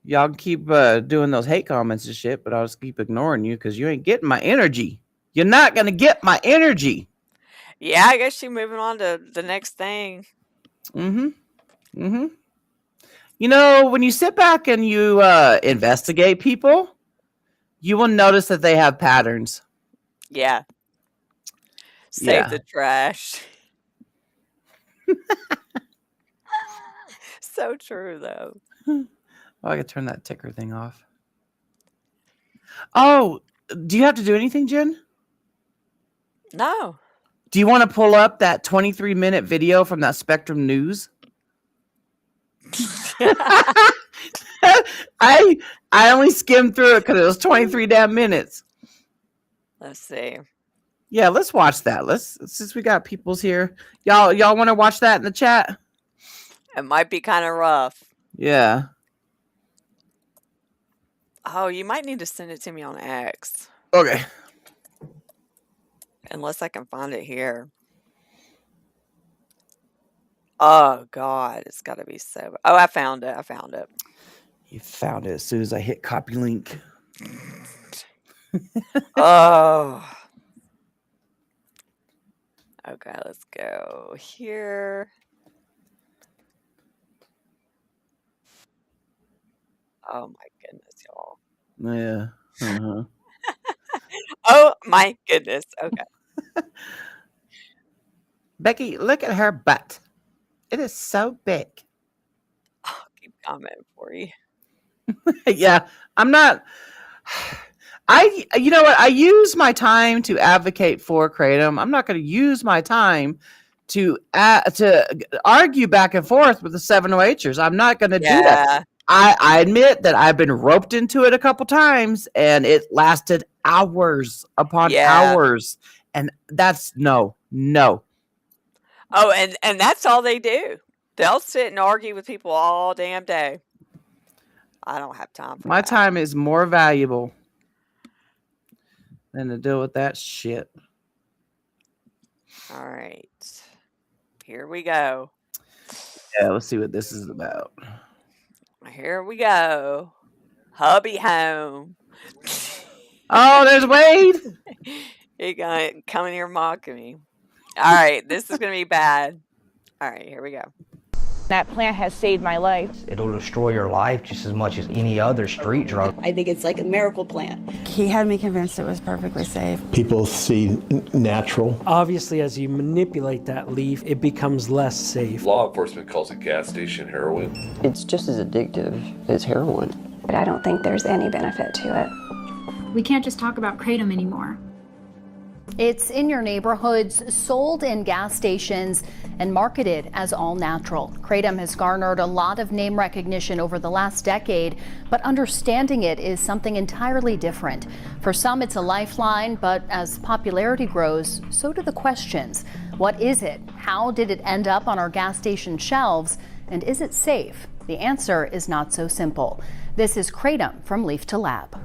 B: Y'all can keep doing those hate comments and shit, but I'll just keep ignoring you because you ain't getting my energy. You're not gonna get my energy.
A: Yeah, I guess you're moving on to the next thing.
B: Mm-hmm. Mm-hmm. When you sit back and you investigate people, you will notice that they have patterns.
A: Yeah. Save the trash. So true, though.
B: Oh, I could turn that ticker thing off. Oh, do you have to do anything, Jen?
A: No.
B: Do you want to pull up that 23-minute video from that Spectrum News? I only skimmed through it because it was 23 damn minutes.
A: Let's see.
B: Yeah, let's watch that. Since we got people's here. Y'all want to watch that in the chat?
A: It might be kind of rough.
B: Yeah.
A: Oh, you might need to send it to me on X,
B: Okay.
A: unless I can find it here. Oh God, it's got to be so. Oh, I found it. I found it.
B: You found it as soon as I hit copy link.
A: Oh. Okay, let's go here. Oh my goodness, y'all.
B: Yeah. Uh-huh.
A: Oh my goodness. Okay.
B: Becky, look at her butt. It is so big.
A: I'll keep commenting for you.
B: Yeah, I'm not. You know what? I use my time to advocate for Kratom. I'm not going to use my time to argue back and forth with the 708ers. I'm not going to do that.
A: Yeah.
B: I admit that I've been roped into it a couple times, and it lasted hours upon
A: Yeah.
B: hours, and that's no.
A: Oh, and that's all they do. They'll sit and argue with people all damn day. I don't have time for
B: My
A: that.
B: time is more valuable than to deal with that shit.
A: All right. Here we go.
B: Yeah, let's see what this is about.
A: Here we go. Hubby home.
B: Oh, there's Wade.
A: You're gonna come in here mocking me. All right, this is gonna be bad. All right, here we go.
N: That plant has saved my life.
O: It'll destroy your life just as much as any other street drug.
P: I think it's like a miracle plant.
Q: He had me convinced it was perfectly safe.
R: People see natural.
S: Obviously, as you manipulate that leaf, it becomes less safe.
T: Law enforcement calls it gas station heroin.
U: It's just as addictive as heroin.
V: But I don't think there's any benefit to it.
W: We can't just talk about Kratom anymore.
X: It's in your neighborhoods, sold in gas stations, and marketed as all natural. Kratom has garnered a lot of name recognition over the last decade, but understanding it is something entirely different. For some, it's a lifeline, but as popularity grows, so do the questions. What is it? How did it end up on our gas station shelves? And is it safe? The answer is not so simple. This is Kratom from Leaf to Lab.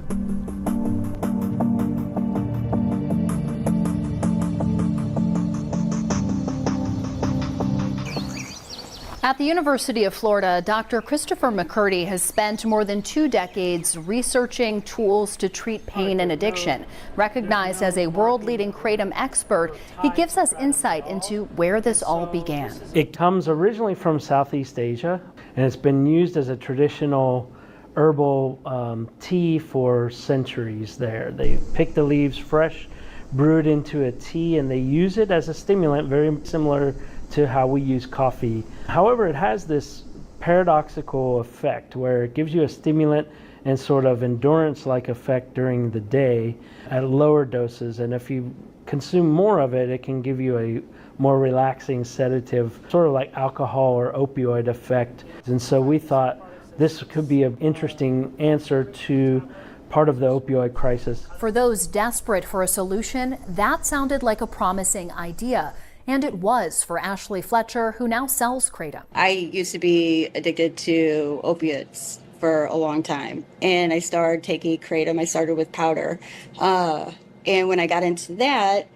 X: At the University of Florida, Dr. Christopher McCurdy has spent more than 2 decades researching tools to treat pain and addiction. Recognized as a world-leading Kratom expert, he gives us insight into where this all began.
S: It comes originally from Southeast Asia, and it's been used as a traditional herbal tea for centuries there. They pick the leaves fresh, brew it into a tea, and they use it as a stimulant, very similar to how we use coffee. However, it has this paradoxical effect where it gives you a stimulant and sort of endurance-like effect during the day at lower doses, and if you consume more of it, it can give you a more relaxing sedative, sort of like alcohol or opioid effect. And so we thought this could be an interesting answer to part of the opioid crisis.
X: For those desperate for a solution, that sounded like a promising idea. And it was for Ashley Fletcher, who now sells Kratom.
P: I used to be addicted to opiates for a long time, and I started taking Kratom. I started with powder. And when I got into that,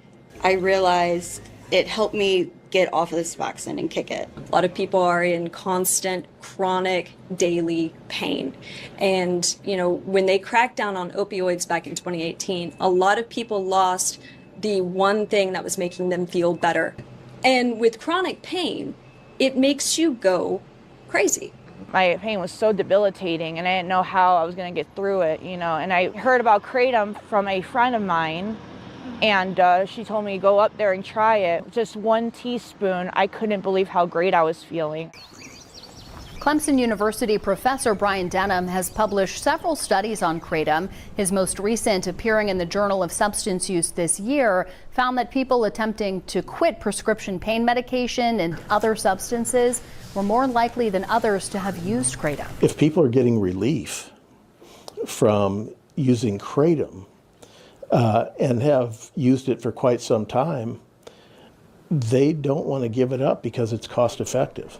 P: I realized it helped me get off of the Suboxone and kick it.
Y: A lot of people are in constant, chronic, daily pain. And, you know, when they cracked down on opioids back in 2018, a lot of people lost the one thing that was making them feel better. And with chronic pain, it makes you go crazy.
N: My pain was so debilitating, and I didn't know how I was going to get through it, you know. And I heard about Kratom from a friend of mine, and she told me go up there and try it. Just 1 teaspoon, I couldn't believe how great I was feeling.
X: Clemson University professor Brian Denham has published several studies on Kratom. His most recent, appearing in the Journal of Substance Use this year, found that people attempting to quit prescription pain medication and other substances were more likely than others to have used Kratom.
R: If people are getting relief from using Kratom and have used it for quite some time, they don't want to give it up because it's cost effective.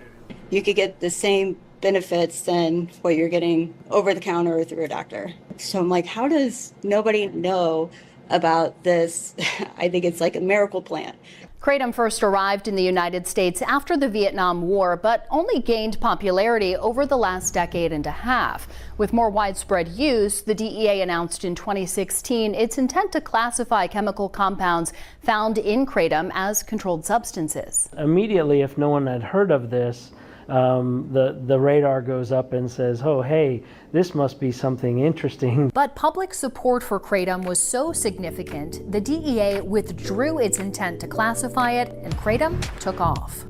P: you could get the same benefits than what you're getting over the counter or through a doctor. So I'm like, how does nobody know about this? I think it's like a miracle plant.
X: Kratom first arrived in the United States after the Vietnam War, but only gained popularity over the last decade and a half. With more widespread use, the DEA announced in 2016 its intent to classify chemical compounds found in kratom as controlled substances.
S: Immediately, if no one had heard of this, the radar goes up and says, oh, hey, this must be something interesting.
X: But public support for kratom was so significant, the DEA withdrew its intent to classify it, and kratom took off.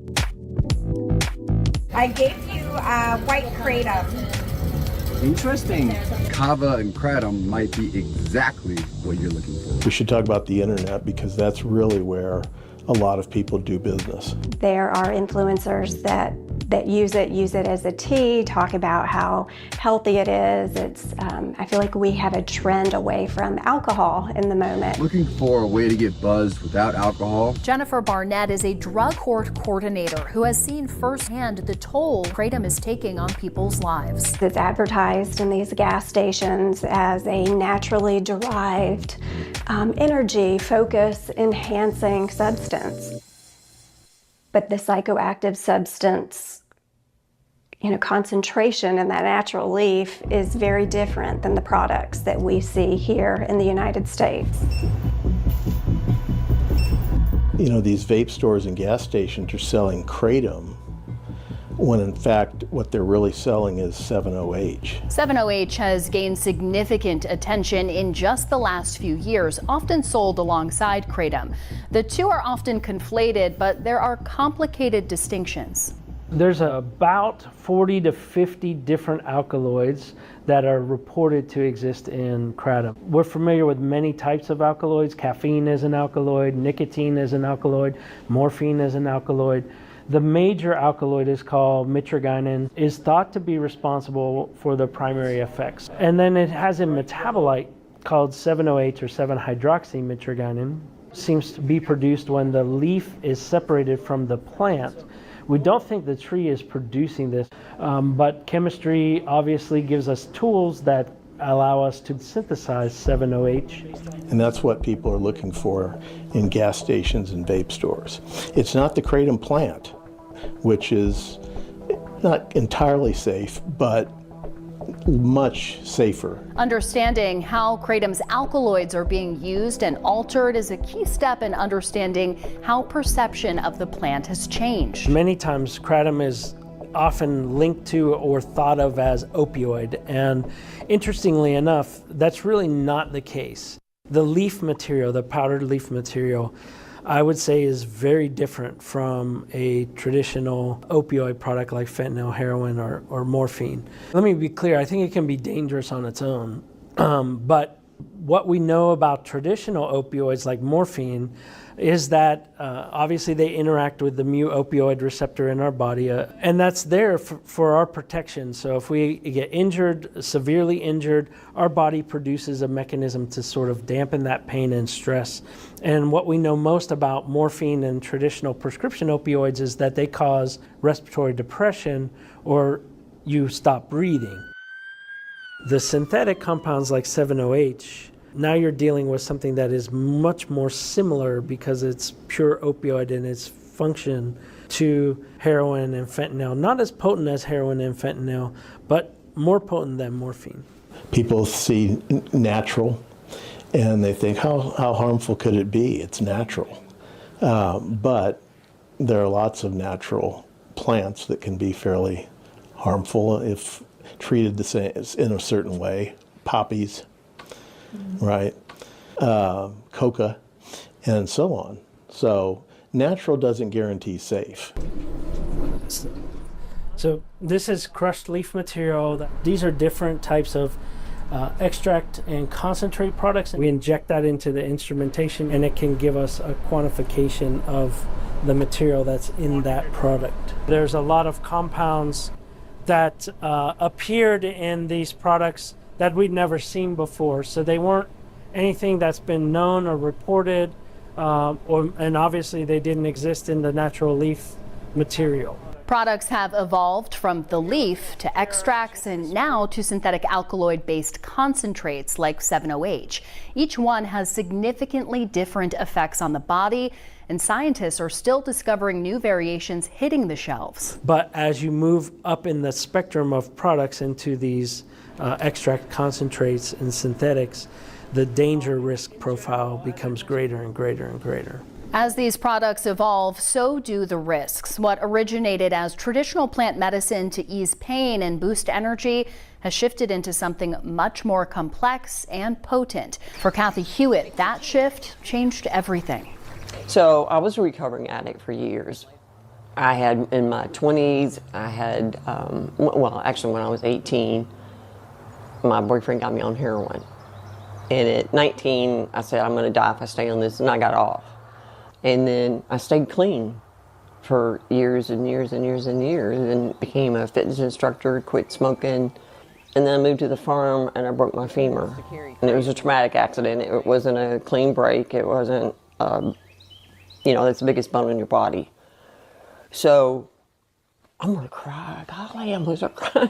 D: I gave you white kratom.
F: Interesting. Kava and kratom might be exactly what you're looking for.
R: We should talk about the internet because that's really where a lot of people do business.
V: There are influencers that use it as a tea, talk about how healthy it is. I feel like we have a trend away from alcohol in the moment.
F: Looking for a way to get buzzed without alcohol?
X: Jennifer Barnett is a drug court coordinator who has seen firsthand the toll kratom is taking on people's lives.
V: It's advertised in these gas stations as a naturally derived energy, focus enhancing substance. But the psychoactive substance, concentration in that natural leaf is very different than the products that we see here in the United States.
R: These vape stores and gas stations are selling kratom when in fact what they're really selling is 7-OH.
X: 7-OH has gained significant attention in just the last few years, often sold alongside kratom. The two are often conflated, but there are complicated distinctions.
S: There's about 40 to 50 different alkaloids that are reported to exist in kratom. We're familiar with many types of alkaloids. Caffeine is an alkaloid, nicotine is an alkaloid, morphine is an alkaloid. The major alkaloid is called mitragynine, is thought to be responsible for the primary effects. And then it has a metabolite called 7-OH or 7-hydroxymitragynine. Seems to be produced when the leaf is separated from the plant. We don't think the tree is producing this, but chemistry obviously gives us tools that allow us to synthesize 7-OH.
R: And that's what people are looking for in gas stations and vape stores. It's not the kratom plant, which is not entirely safe, but much safer.
X: Understanding how kratom's alkaloids are being used and altered is a key step in understanding how perception of the plant has changed.
S: Many times kratom is often linked to or thought of as opioid, and interestingly enough, that's really not the case. The leaf material, the powdered leaf material, I would say is very different from a traditional opioid product like fentanyl, heroin, or morphine. Let me be clear, I think it can be dangerous on its own, but what we know about traditional opioids like morphine is that obviously they interact with the mu-opioid receptor in our body, and that's there for our protection. So if we get injured, severely injured, our body produces a mechanism to sort of dampen that pain and stress. And what we know most about morphine and traditional prescription opioids is that they cause respiratory depression or you stop breathing. The synthetic compounds like 7-OH, now you're dealing with something that is much more similar because it's pure opioid in its function to heroin and fentanyl. Not as potent as heroin and fentanyl, but more potent than morphine.
R: People see natural and they think, how harmful could it be? It's natural. But there are lots of natural plants that can be fairly harmful if treated the same in a certain way. Poppies, right? Coca, and so on. So natural doesn't guarantee safe.
S: So this is crushed leaf material. These are different types of extract and concentrate products. We inject that into the instrumentation and it can give us a quantification of the material that's in that product. There's a lot of compounds that appeared in these products that we'd never seen before. So they weren't anything that's been known or reported, and obviously they didn't exist in the natural leaf material.
X: Products have evolved from the leaf to extracts and now to synthetic alkaloid-based concentrates like 7-OH. Each one has significantly different effects on the body, and scientists are still discovering new variations hitting the shelves.
S: But as you move up in the spectrum of products into these extract concentrates and synthetics, the danger risk profile becomes greater and greater and greater.
X: As these products evolve, so do the risks. What originated as traditional plant medicine to ease pain and boost energy has shifted into something much more complex and potent. For Kathy Hewitt, that shift changed everything.
U: So I was a recovering addict for years. I had, in my 20s, I had, well, actually when I was 18, my boyfriend got me on heroin. And at 19, I said, I'm going to die if I stay on this, and I got off. And then I stayed clean for years and years and years and years, and became a fitness instructor, quit smoking. And then I moved to the farm and I broke my femur. And it was a traumatic accident. It wasn't a clean break. It wasn't, you know, that's the biggest bone in your body. So I'm gonna cry. Golly, I'm gonna cry.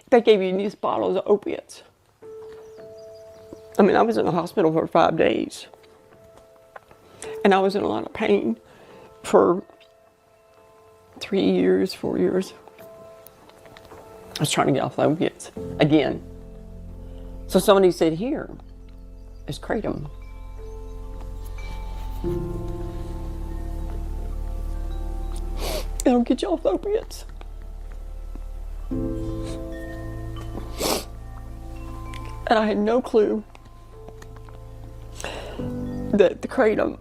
U: They gave you these bottles of opiates. I mean, I was in the hospital for 5 days. And I was in a lot of pain for 3 years, 4 years. I was trying to get off the opiates again. So somebody said, here is kratom. It'll get you off the opiates. And I had no clue that the kratom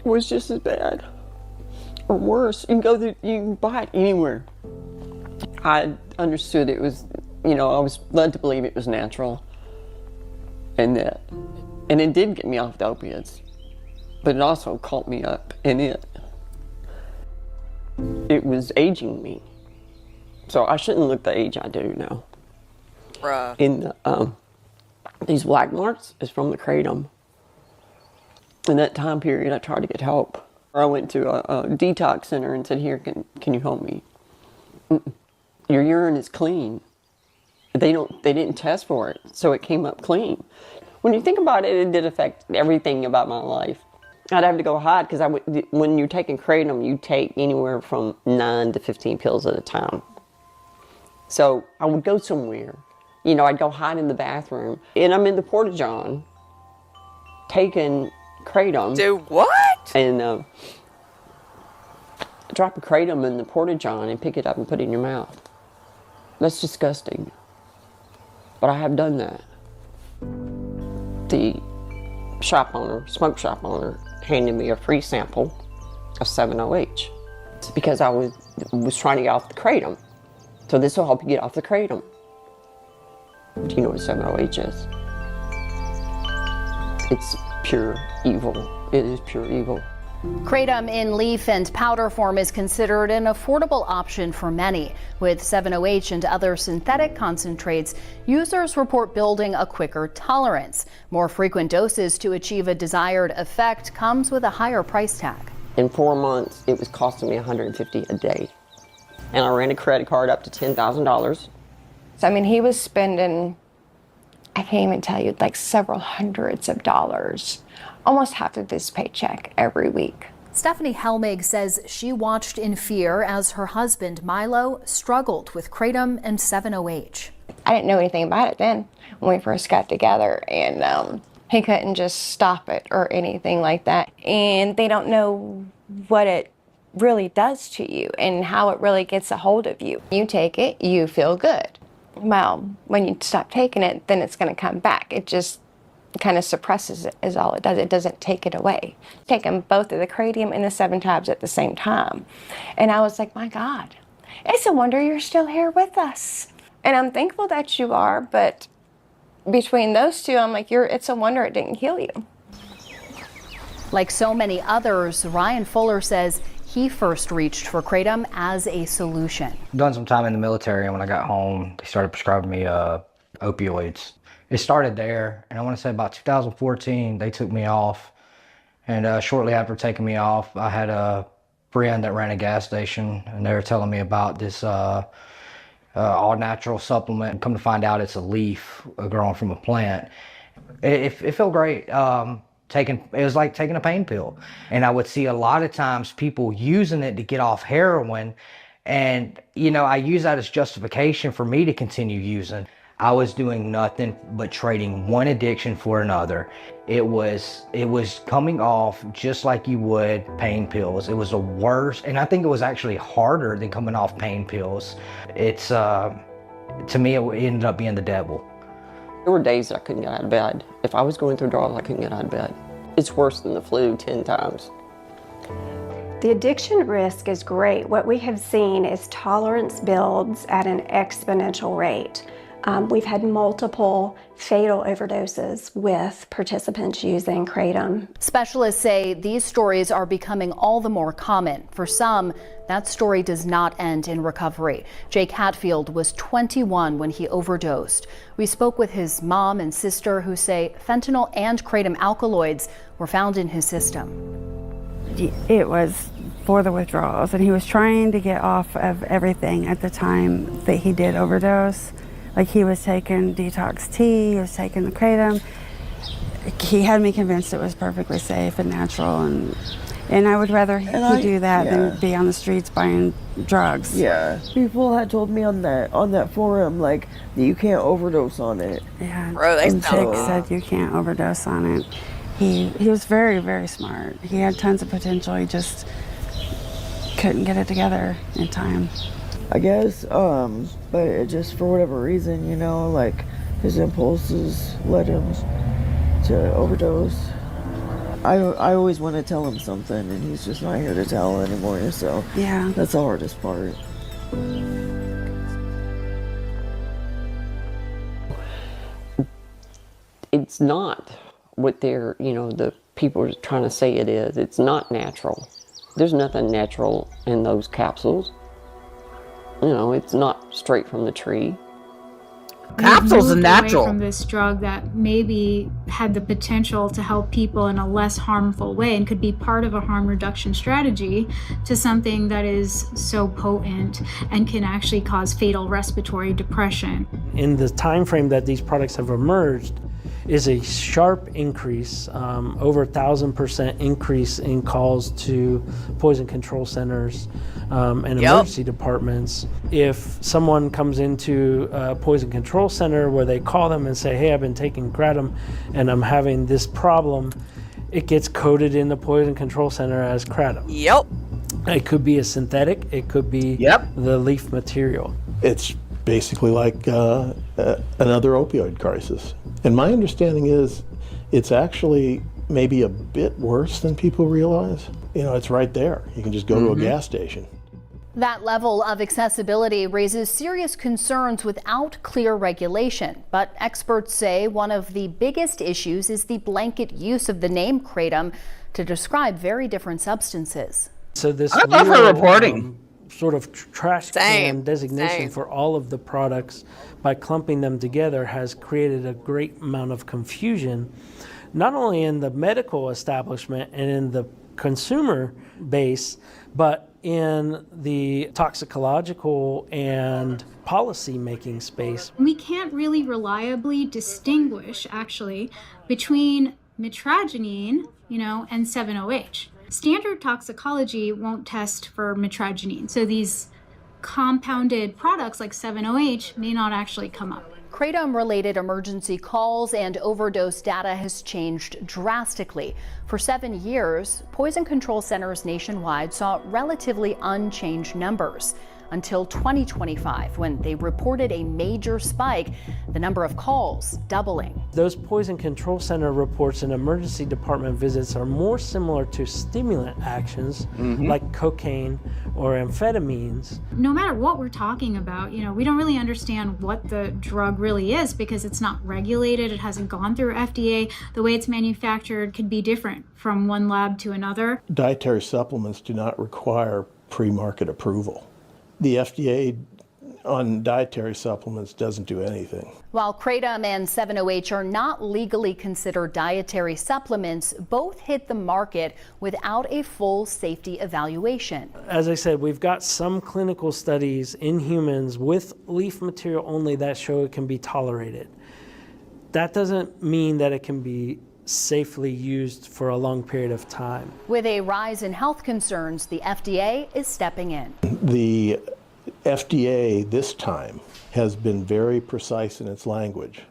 U: was just as bad or worse. You can buy it anywhere. I understood it was, you know, I was led to believe it was natural, and it did get me off the opiates, but it also caught me up in it. It was aging me, so I shouldn't look the age I do now.
A: Bruh.
U: In these black marks is from the kratom. In that time period, I tried to get help. I went to a detox center and said, here, can you help me? Your urine is clean. They didn't test for it, so it came up clean. When you think about it, it did affect everything about my life. I'd have to go hide, because when you're taking kratom, you take anywhere from 9 to 15 pills at a time. So I would go somewhere. You know, I'd go hide in the bathroom, and I'm in the porta-john taking kratom.
A: Do what?
U: And drop a kratom in the porta-john and pick it up and put it in your mouth. That's disgusting. But I have done that. The smoke shop owner, handed me a free sample of 7-OH. It's because I was trying to get off the kratom. So this will help you get off the kratom. Do you know what 7-OH is? It's pure evil. It is pure evil.
X: Kratom in leaf and powder form is considered an affordable option for many. With 7-OH and other synthetic concentrates, users report building a quicker tolerance. More frequent doses to achieve a desired effect comes with a higher price tag.
U: In 4 months, it was costing me $150 a day. And I ran a credit card up to $10,000.
V: So, I mean, he was spending, I can't even tell you, like several hundreds of dollars, almost half of his paycheck every week.
X: Stephanie Helmig says she watched in fear as her husband, Milo, struggled with kratom and 7-OH.
V: I didn't know anything about it then when we first got together, and he couldn't just stop it or anything like that. And they don't know what it really does to you and how it really gets a hold of you. You take it, you feel good. Well, when you stop taking it, then it's going to come back. It just kind of suppresses it is all it does. It doesn't take it away. Taking both of the kratom and the 7 tabs at the same time. And I was like, my God, it's a wonder you're still here with us. And I'm thankful that you are, but between those two, I'm like, it's a wonder it didn't kill you.
X: Like so many others, Ryan Fuller says he first reached for kratom as a solution.
O: Done some time in the military, and when I got home, they started prescribing me opioids. It started there, and I want to say about 2014, they took me off. And shortly after taking me off, I had a friend that ran a gas station, and they were telling me about this all-natural supplement. Come to find out, it's a leaf growing from a plant. It felt great. It was like taking a pain pill. And I would see a lot of times people using it to get off heroin. And, I use that as justification for me to continue using. I was doing nothing but trading one addiction for another. It was coming off just like you would pain pills. It was the worst, and I think it was actually harder than coming off pain pills. It's, to me, it ended up being the devil.
U: There were days that I couldn't get out of bed. If I was going through withdrawals, I couldn't get out of bed. It's worse than the flu 10 times.
V: The addiction risk is great. What we have seen is tolerance builds at an exponential rate. We've had multiple fatal overdoses with participants using Kratom.
X: Specialists say these stories are becoming all the more common. For some, that story does not end in recovery. Jake Hatfield was 21 when he overdosed. We spoke with his mom and sister who say fentanyl and Kratom alkaloids were found in his system.
Q: It was for the withdrawals, and he was trying to get off of everything at the time that he did overdose. Like, he was taking detox tea, he was taking the Kratom. He had me convinced it was perfectly safe and natural, and I would rather he do that than be on the streets buying drugs.
E: Yeah, people had told me on that forum, like, that you can't overdose on it.
Q: Yeah,
A: Bro,
Q: and Jake said you can't overdose on it. He was very, very smart. He had tons of potential. He just couldn't get it together in time.
E: I guess, but it just, for whatever reason, like, his impulses led him to overdose. I always want to tell him something, and he's just not here to tell anymore, so
Q: yeah,
E: that's the hardest part.
U: It's not what they're, the people are trying to say it is. It's not natural. There's nothing natural in those capsules. It's not straight from the tree.
B: Capsules are natural.
W: Away from this drug that maybe had the potential to help people in a less harmful way and could be part of a harm reduction strategy to something that is so potent and can actually cause fatal respiratory depression.
S: In the time frame that these products have emerged is a sharp increase, over 1,000% increase in calls to poison control centers and emergency departments. If someone comes into a poison control center where they call them and say, hey, I've been taking Kratom and I'm having this problem, it gets coded in the poison control center as Kratom.
A: Yep.
S: It could be a synthetic, it could be the leaf material.
R: It's basically like another opioid crisis. And my understanding is it's actually maybe a bit worse than people realize. It's right there. You can just go to a gas station.
X: That level of accessibility raises serious concerns without clear regulation. But experts say one of the biggest issues is the blanket use of the name Kratom to describe very different substances.
S: So this
B: I love her reporting.
S: Sort of trash can designation for all of the products by clumping them together has created a great amount of confusion, not only in the medical establishment and in the consumer base, but in the toxicological and policy making space.
W: We can't really reliably distinguish actually between mitragynine, and 7-OH. Standard toxicology won't test for mitragynine, so these compounded products like 7-OH may not actually come up.
X: Kratom-related emergency calls and overdose data has changed drastically. For 7 years, poison control centers nationwide saw relatively unchanged numbers until 2025, when they reported a major spike, the number of calls doubling.
S: Those poison control center reports and emergency department visits are more similar to stimulant actions like cocaine or amphetamines.
W: No matter what we're talking about, we don't really understand what the drug really is because it's not regulated, it hasn't gone through FDA. The way it's manufactured could be different from one lab to another.
R: Dietary supplements do not require pre-market approval. The FDA on dietary supplements doesn't do anything.
X: While Kratom and 7-OH are not legally considered dietary supplements, both hit the market without a full safety evaluation.
S: As I said, we've got some clinical studies in humans with leaf material only that show it can be tolerated. That doesn't mean that it can be safely used for a long period of time.
X: With a rise in health concerns, the FDA is stepping in.
R: The FDA this time has been very precise in its language,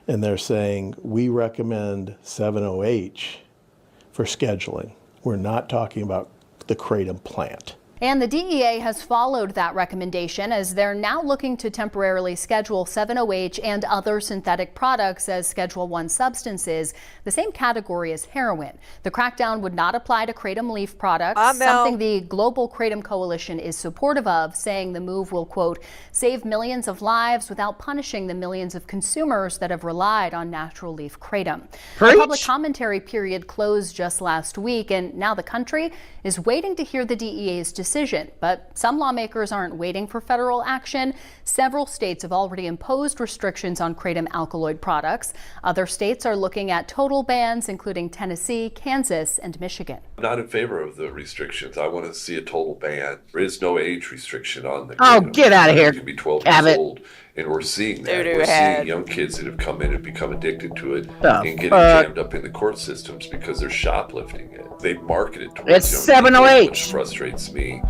R: and they're saying we recommend 7-OH for scheduling. We're not talking about the kratom plant.
X: And the DEA has followed that recommendation as they're now looking to temporarily schedule 7-OH and other synthetic products as Schedule I substances, the same category as heroin. The crackdown would not apply to kratom leaf products, something the Global Kratom Coalition is supportive of, saying the move will, quote, save millions of lives without punishing the millions of consumers that have relied on natural leaf kratom. The public commentary period closed just last week, and now the country is waiting to hear the DEA's decision. But some lawmakers aren't waiting for federal action. Several states have already imposed restrictions on kratom alkaloid products. Other states are looking at total bans, including Tennessee, Kansas, and Michigan.
T: I'm not in favor of the restrictions. I want to see a total ban. There is no age restriction on the
B: Oh, get out of here.
T: You can be 12
B: Have
T: years
B: it.
T: old. And we're seeing that.
A: Doo-doo
T: We're
A: head.
T: seeing young kids that have come in and become addicted to it
B: The
T: and getting
B: fuck?
T: jammed up in the court systems because they're shoplifting it. They market it towards
B: It's
T: young people,
B: 7-OH.
T: which frustrates me.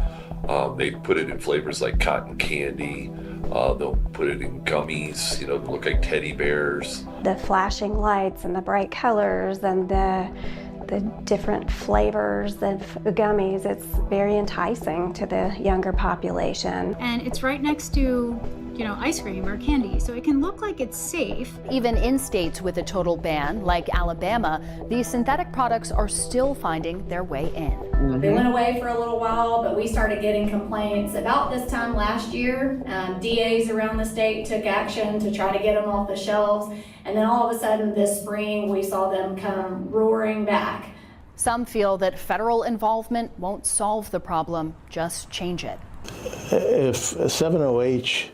T: They put it in flavors like cotton candy. They'll put it in gummies, you know, that look like teddy bears.
H: The flashing lights and the bright colors and the different flavors of gummies, it's very enticing to the younger population.
W: And it's right next to, ice cream or candy, so it can look like it's safe.
X: Even in states with a total ban, like Alabama, these synthetic products are still finding their way in.
I: They went away for a little while, but we started getting complaints about this time last year. DAs around the state took action to try to get them off the shelves. And then all of a sudden this spring, we saw them come roaring back.
X: Some feel that federal involvement won't solve the problem, just change it.
R: If 7-OH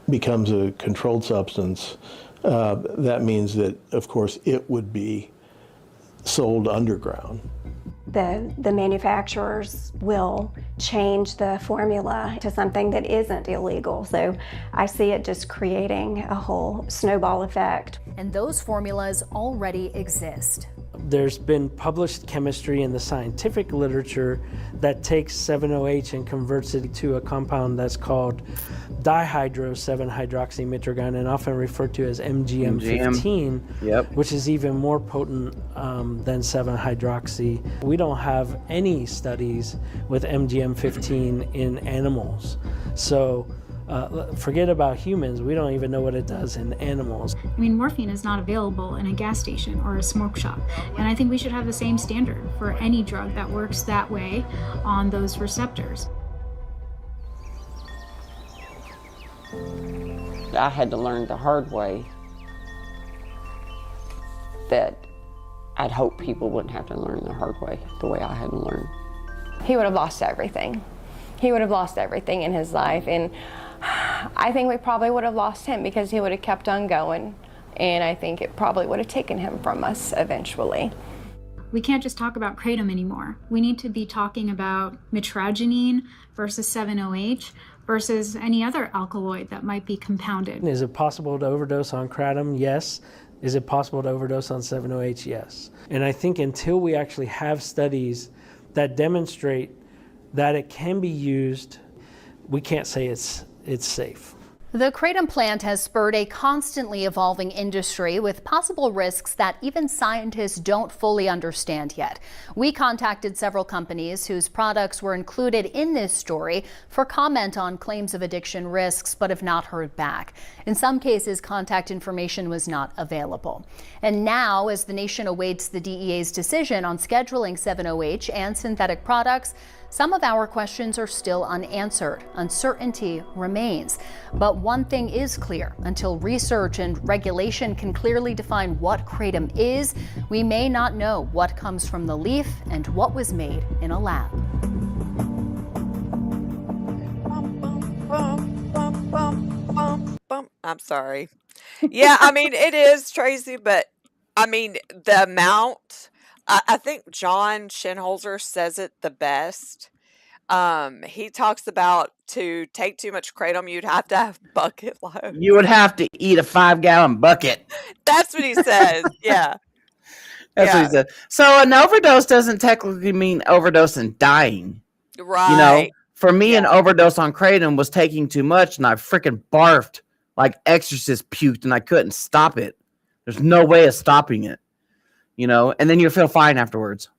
R: becomes a controlled substance, that means that, of course, it would be sold underground.
H: The manufacturers will change the formula to something that isn't illegal. So I see it just creating a whole snowball effect.
X: And those formulas already exist.
S: There's been published chemistry in the scientific literature that takes 7-OH and converts it to a compound that's called dihydro-7-hydroxymitragyn, and often referred to as MGM-15, which is even more potent than 7-hydroxy. We don't have any studies with MGM-15 in animals. So forget about humans, we don't even know what it does in animals.
W: I mean, morphine is not available in a gas station or a smoke shop. And I think we should have the same standard for any drug that works that way on those receptors.
U: I had to learn the hard way that I'd hope people wouldn't have to learn the hard way, the way I had to learn.
V: He would have lost everything. He would have lost everything in his life, and I think we probably would have lost him because he would have kept on going, and I think it probably would have taken him from us eventually.
W: We can't just talk about kratom anymore. We need to be talking about mitragynine versus 7-OH versus any other alkaloid that might be compounded.
S: Is it possible to overdose on kratom? Yes. Is it possible to overdose on 7-OH? Yes. And I think until we actually have studies that demonstrate that it can be used, we can't say it's safe.
X: The kratom plant has spurred a constantly evolving industry with possible risks that even scientists don't fully understand yet. We contacted several companies whose products were included in this story for comment on claims of addiction risks, but have not heard back. In some cases, contact information was not available. And now, as the nation awaits the DEA's decision on scheduling 7-OH and synthetic products, some of our questions are still unanswered. Uncertainty remains. But one thing is clear: until research and regulation can clearly define what kratom is, we may not know what comes from the leaf and what was made in a lab.
A: Bum, bum, bum, bum, bum. I'm sorry. Yeah, I mean, it is, Tracy, but I mean, the amount, I think John Shinholzer says it the best. He talks about to take too much kratom, you'd have to have bucket load.
B: You would have to eat a 5-gallon bucket.
A: That's what he says. Yeah.
B: That's what
A: Yeah.
B: he said. So an overdose doesn't technically mean overdose and dying.
A: Right.
B: For me, an
A: Yeah.
B: overdose on kratom was taking too much, and I freaking barfed like Exorcist puked, and I couldn't stop it. There's no way of stopping it, and then you feel fine afterwards.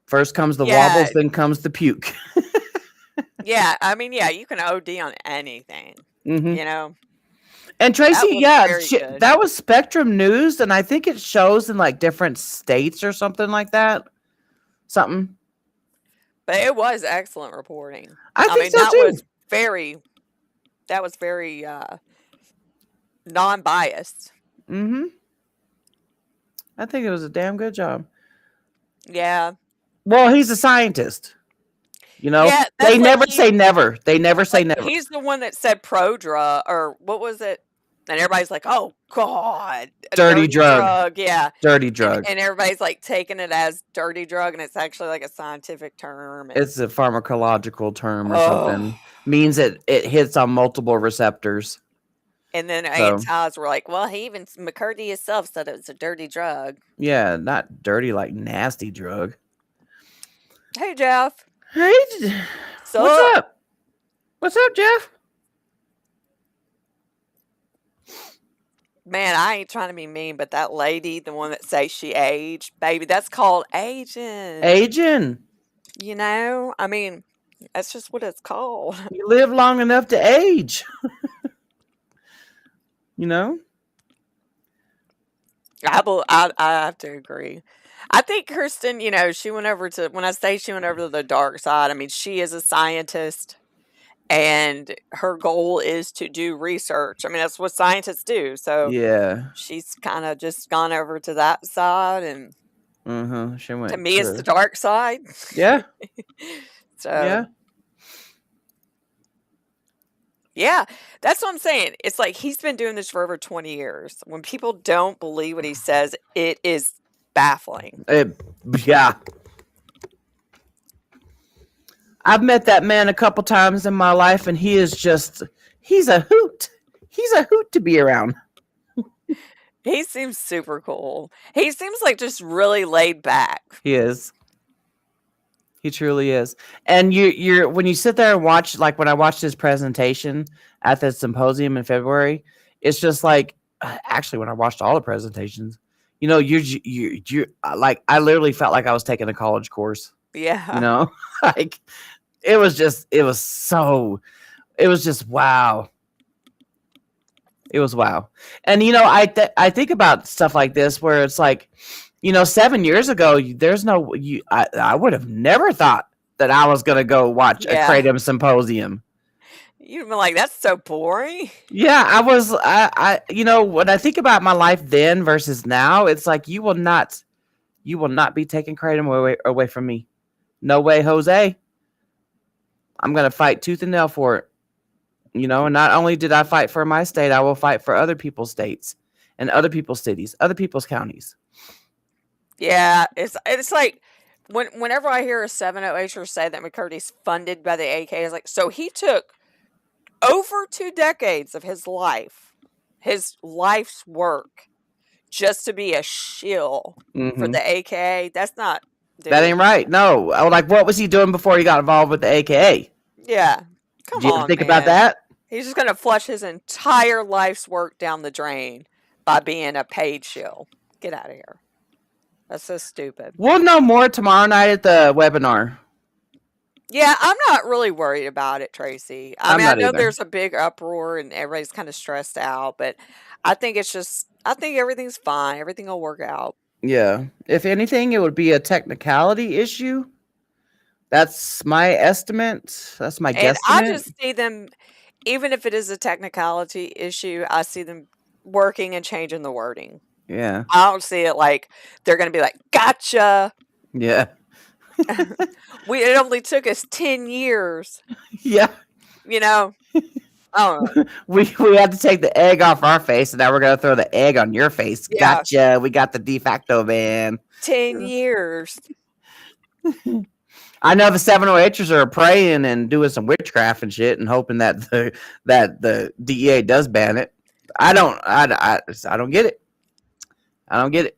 B: First comes the wobbles, then comes the puke.
A: Yeah, I mean, yeah, you can OD on anything,
B: And
A: That
B: Tracy,
A: was
B: yeah,
A: very good.
B: that was Spectrum News, and I think it shows in like different states or something like that. Something.
A: But it was excellent reporting.
B: I think
A: mean,
B: so
A: that
B: too.
A: was very non-biased.
B: I think it was a damn good job.
A: Yeah.
B: Well, he's a scientist.
A: Yeah,
B: They
A: that's
B: never
A: like
B: say never. They never say never.
A: he's the one that said prodrug, or what was it? And everybody's like, "Oh God, a
B: Dirty drug.
A: yeah,
B: Dirty drug.
A: and everybody's like taking it as dirty drug, and it's actually like a scientific term. And,
B: It's a pharmacological term or
A: Oh.
B: something. Means it hits on multiple receptors.
A: and then
B: So-
A: antis were like, "Well, he even McCurdy himself said it was a dirty drug."
B: Yeah, not dirty like nasty drug.
A: Hey, Jeff.
B: Hey,
A: So
B: what's up? What's up, Jeff?
A: Man, I ain't trying to be mean, but that lady, the one that says she aged, baby, that's called aging.
B: Aging.
A: I mean, that's just what it's called.
B: You live long enough to age.
A: I have to agree. I think Kirsten, she went over to, when I say she went over to the dark side, I mean, she is a scientist and her goal is to do research. I mean, that's what scientists do. So
B: Yeah.
A: she's kind of just gone over to that side. And
B: She went
A: to me, it's the dark side.
B: Yeah.
A: So,
B: Yeah.
A: yeah, that's what I'm saying. It's like he's been doing this for over 20 years. When people don't believe what he says, it is baffling.
B: Yeah. I've met that man a couple times in my life, and he's a hoot. He's a hoot to be around.
A: He seems super cool. He seems like just really laid back.
B: He is. He truly is. And you're when you sit there and watch, like when I watched his presentation at the symposium in February, it's just like, actually when I watched all the presentations, you're like, I literally felt like I was taking a college course.
A: Yeah.
B: Like it was just wow. It was wow. And I think about stuff like this where it's like, 7 years ago, I would have never thought that I was going to go watch a kratom symposium.
A: You'd been like, that's so boring.
B: Yeah, I was, when I think about my life then versus now, it's like, you will not be taking kratom away from me. No way, Jose. I'm going to fight tooth and nail for it. And not only did I fight for my state, I will fight for other people's states and other people's cities, other people's counties.
A: Yeah, it's like whenever I hear a 708er say that McCurdy's funded by the AK, it's like, so he took over 2 decades of his life's work, just to be a shill for the AKA. That's not. Dude.
B: That ain't right. No. Like, what was he doing before he got involved with the AKA?
A: Yeah. Come
B: Did you
A: on,
B: ever think
A: man.
B: about that?
A: He's just going to flush his entire life's work down the drain by being a paid shill. Get out of here. That's so stupid.
B: We'll know more tomorrow night at the webinar.
A: Yeah, I'm not really worried about it, Tracy. I mean, I know
B: either.
A: there's a big uproar and everybody's kind of stressed out, but I think everything's fine. Everything will work out.
B: Yeah. If anything, it would be a technicality issue. That's my estimate. That's my guesstimate.
A: I just see them, even if it is a technicality issue, I see them working and changing the wording.
B: Yeah.
A: I don't see it like they're going to be like, gotcha.
B: Yeah.
A: It only took us 10 years.
B: Yeah.
A: Oh,
B: we had to take the egg off our face, and now we're gonna throw the egg on your face.
A: yeah.
B: Gotcha. We got the de facto ban.
A: 10 years.
B: I know the 708ers are praying and doing some witchcraft and shit, and hoping that the DEA does ban it. I don't get it. I don't get it.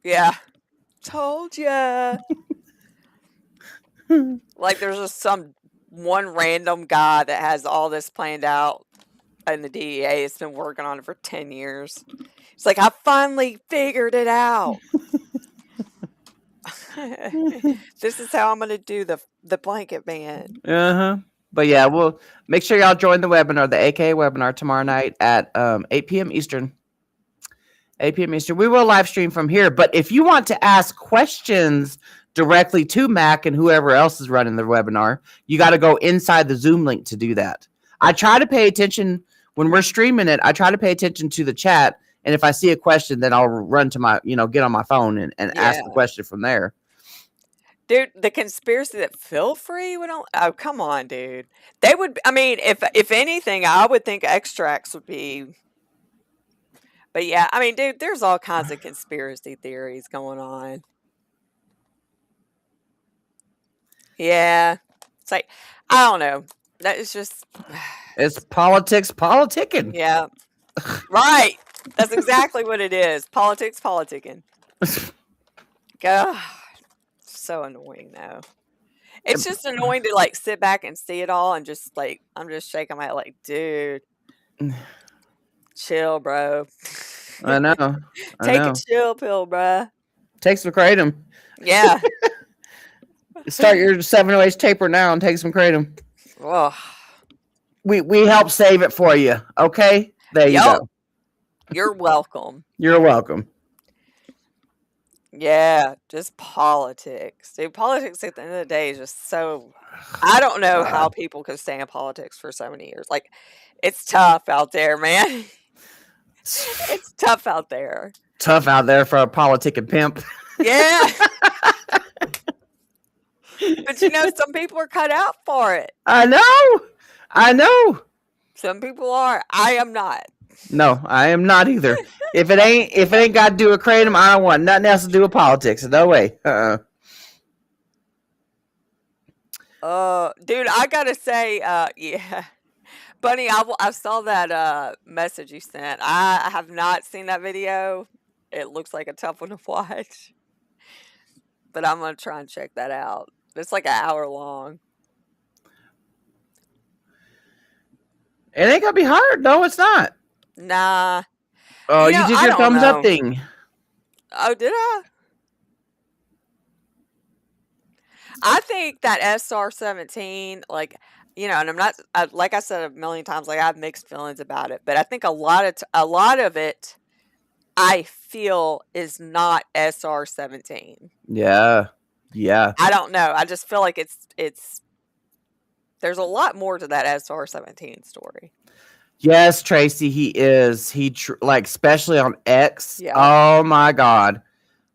A: Yeah. Told ya. Like there's just some one random guy that has all this planned out, and the DEA has been working on it for 10 years. It's like, I finally figured it out. This is how I'm going to do the blanket ban.
B: But yeah, we'll make sure y'all join the webinar, the AKA webinar tomorrow night at 8 p.m. Eastern. 8 p.m. Eastern. We will live stream from here. But if you want to ask questions directly to Mac and whoever else is running the webinar, you got to go inside the Zoom link to do that. I try to pay attention when we're streaming it. I try to pay attention to the chat. And if I see a question, then I'll run to my, get on my phone and ask the question from there.
A: Dude, the conspiracy that Feel Free would on. Oh, come on, dude. They would. I mean, if anything, I would think extracts would be. But yeah, I mean, dude, there's all kinds of conspiracy theories going on. Yeah, it's like, I don't know. That is just.
B: It's politics politicking.
A: Yeah, right. That's exactly what it is. Politics politicking. God, so annoying though. It's just annoying to like sit back and see it all and just like I'm just shaking my head like, dude, chill, bro.
B: I know.
A: Take a chill pill, bro.
B: Take some kratom.
A: Yeah.
B: Start your 708 taper now and take some kratom.
A: Ugh.
B: We help save it for you. Okay, there you go.
A: You're welcome.
B: You're welcome.
A: Yeah, just politics. Dude, politics at the end of the day is just so. I don't know how people could stay in politics for so many years. Like, it's tough out there, man. It's tough out there.
B: Tough out there for a politicking pimp.
A: Yeah. But some people are cut out for it.
B: I know.
A: Some people are. I am not.
B: No, I am not either. If it ain't got to do with kratom, I don't want nothing else to do with politics. No way.
A: Dude, I gotta say, yeah, Bunny, I saw that message you sent. I have not seen that video. It looks like a tough one to watch, but I'm gonna try and check that out. It's like an hour long.
B: It ain't gonna be hard. No, it's not.
A: Nah.
B: Oh, you did your thumbs up thing.
A: Oh, did I? I think that SR-17, like, and I'm not, like I said a million times, like I have mixed feelings about it, but I think a lot of it, I feel is not SR-17.
B: Yeah.
A: I don't know. I just feel like it's. There's a lot more to that SR-17 story.
B: Yes, Tracy, he is. Like, especially on X.
A: Yeah.
B: Oh my God.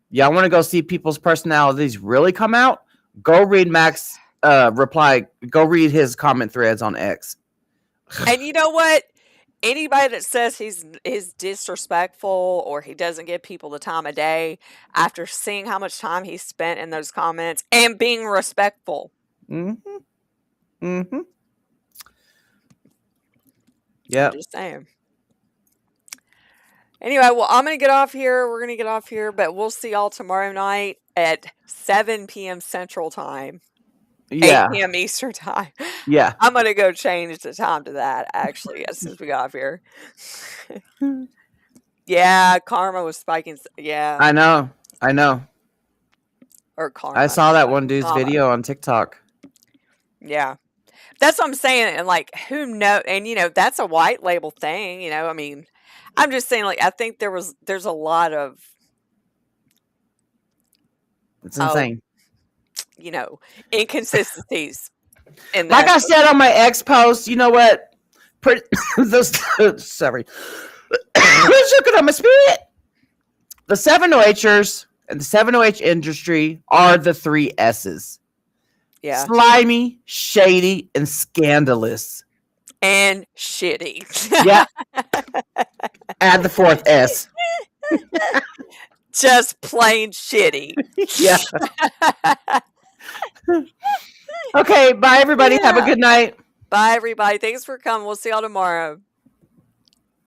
B: Y'all want to go see people's personalities really come out? Go read Mac's reply. Go read his comment threads on X.
A: And you know what? Anybody that says he's disrespectful or he doesn't give people the time of day after seeing how much time he spent in those comments and being respectful.
B: Yeah.
A: Just saying. Anyway, well, I'm going to get off here. We're going to get off here, but we'll see y'all tomorrow night at 7 p.m. Central Time.
B: Yeah.
A: 8 p.m. Eastern Time.
B: Yeah.
A: I'm going to go change the time to that, actually, as soon as we got off here. Yeah, karma was spiking. Yeah.
B: I know.
A: Or karma.
B: I saw that one dude's video on TikTok.
A: Yeah. That's what I'm saying. And like, who knows? And that's a white label thing. I mean, I'm just saying, like, I think there's a lot of.
B: It's insane.
A: Inconsistencies.
B: Like I said on my X post, you know what? Sorry. Choking on my spirit. The 708ers and the 708 industry are the 3 S's.
A: Yeah.
B: Slimy, shady, and scandalous.
A: and shitty.
B: Yeah. Add the fourth S.
A: Just plain shitty.
B: Yeah. Okay. Bye, everybody. Have a
A: Yeah.
B: good night.
A: Bye, everybody. Thanks for coming. We'll see y'all tomorrow.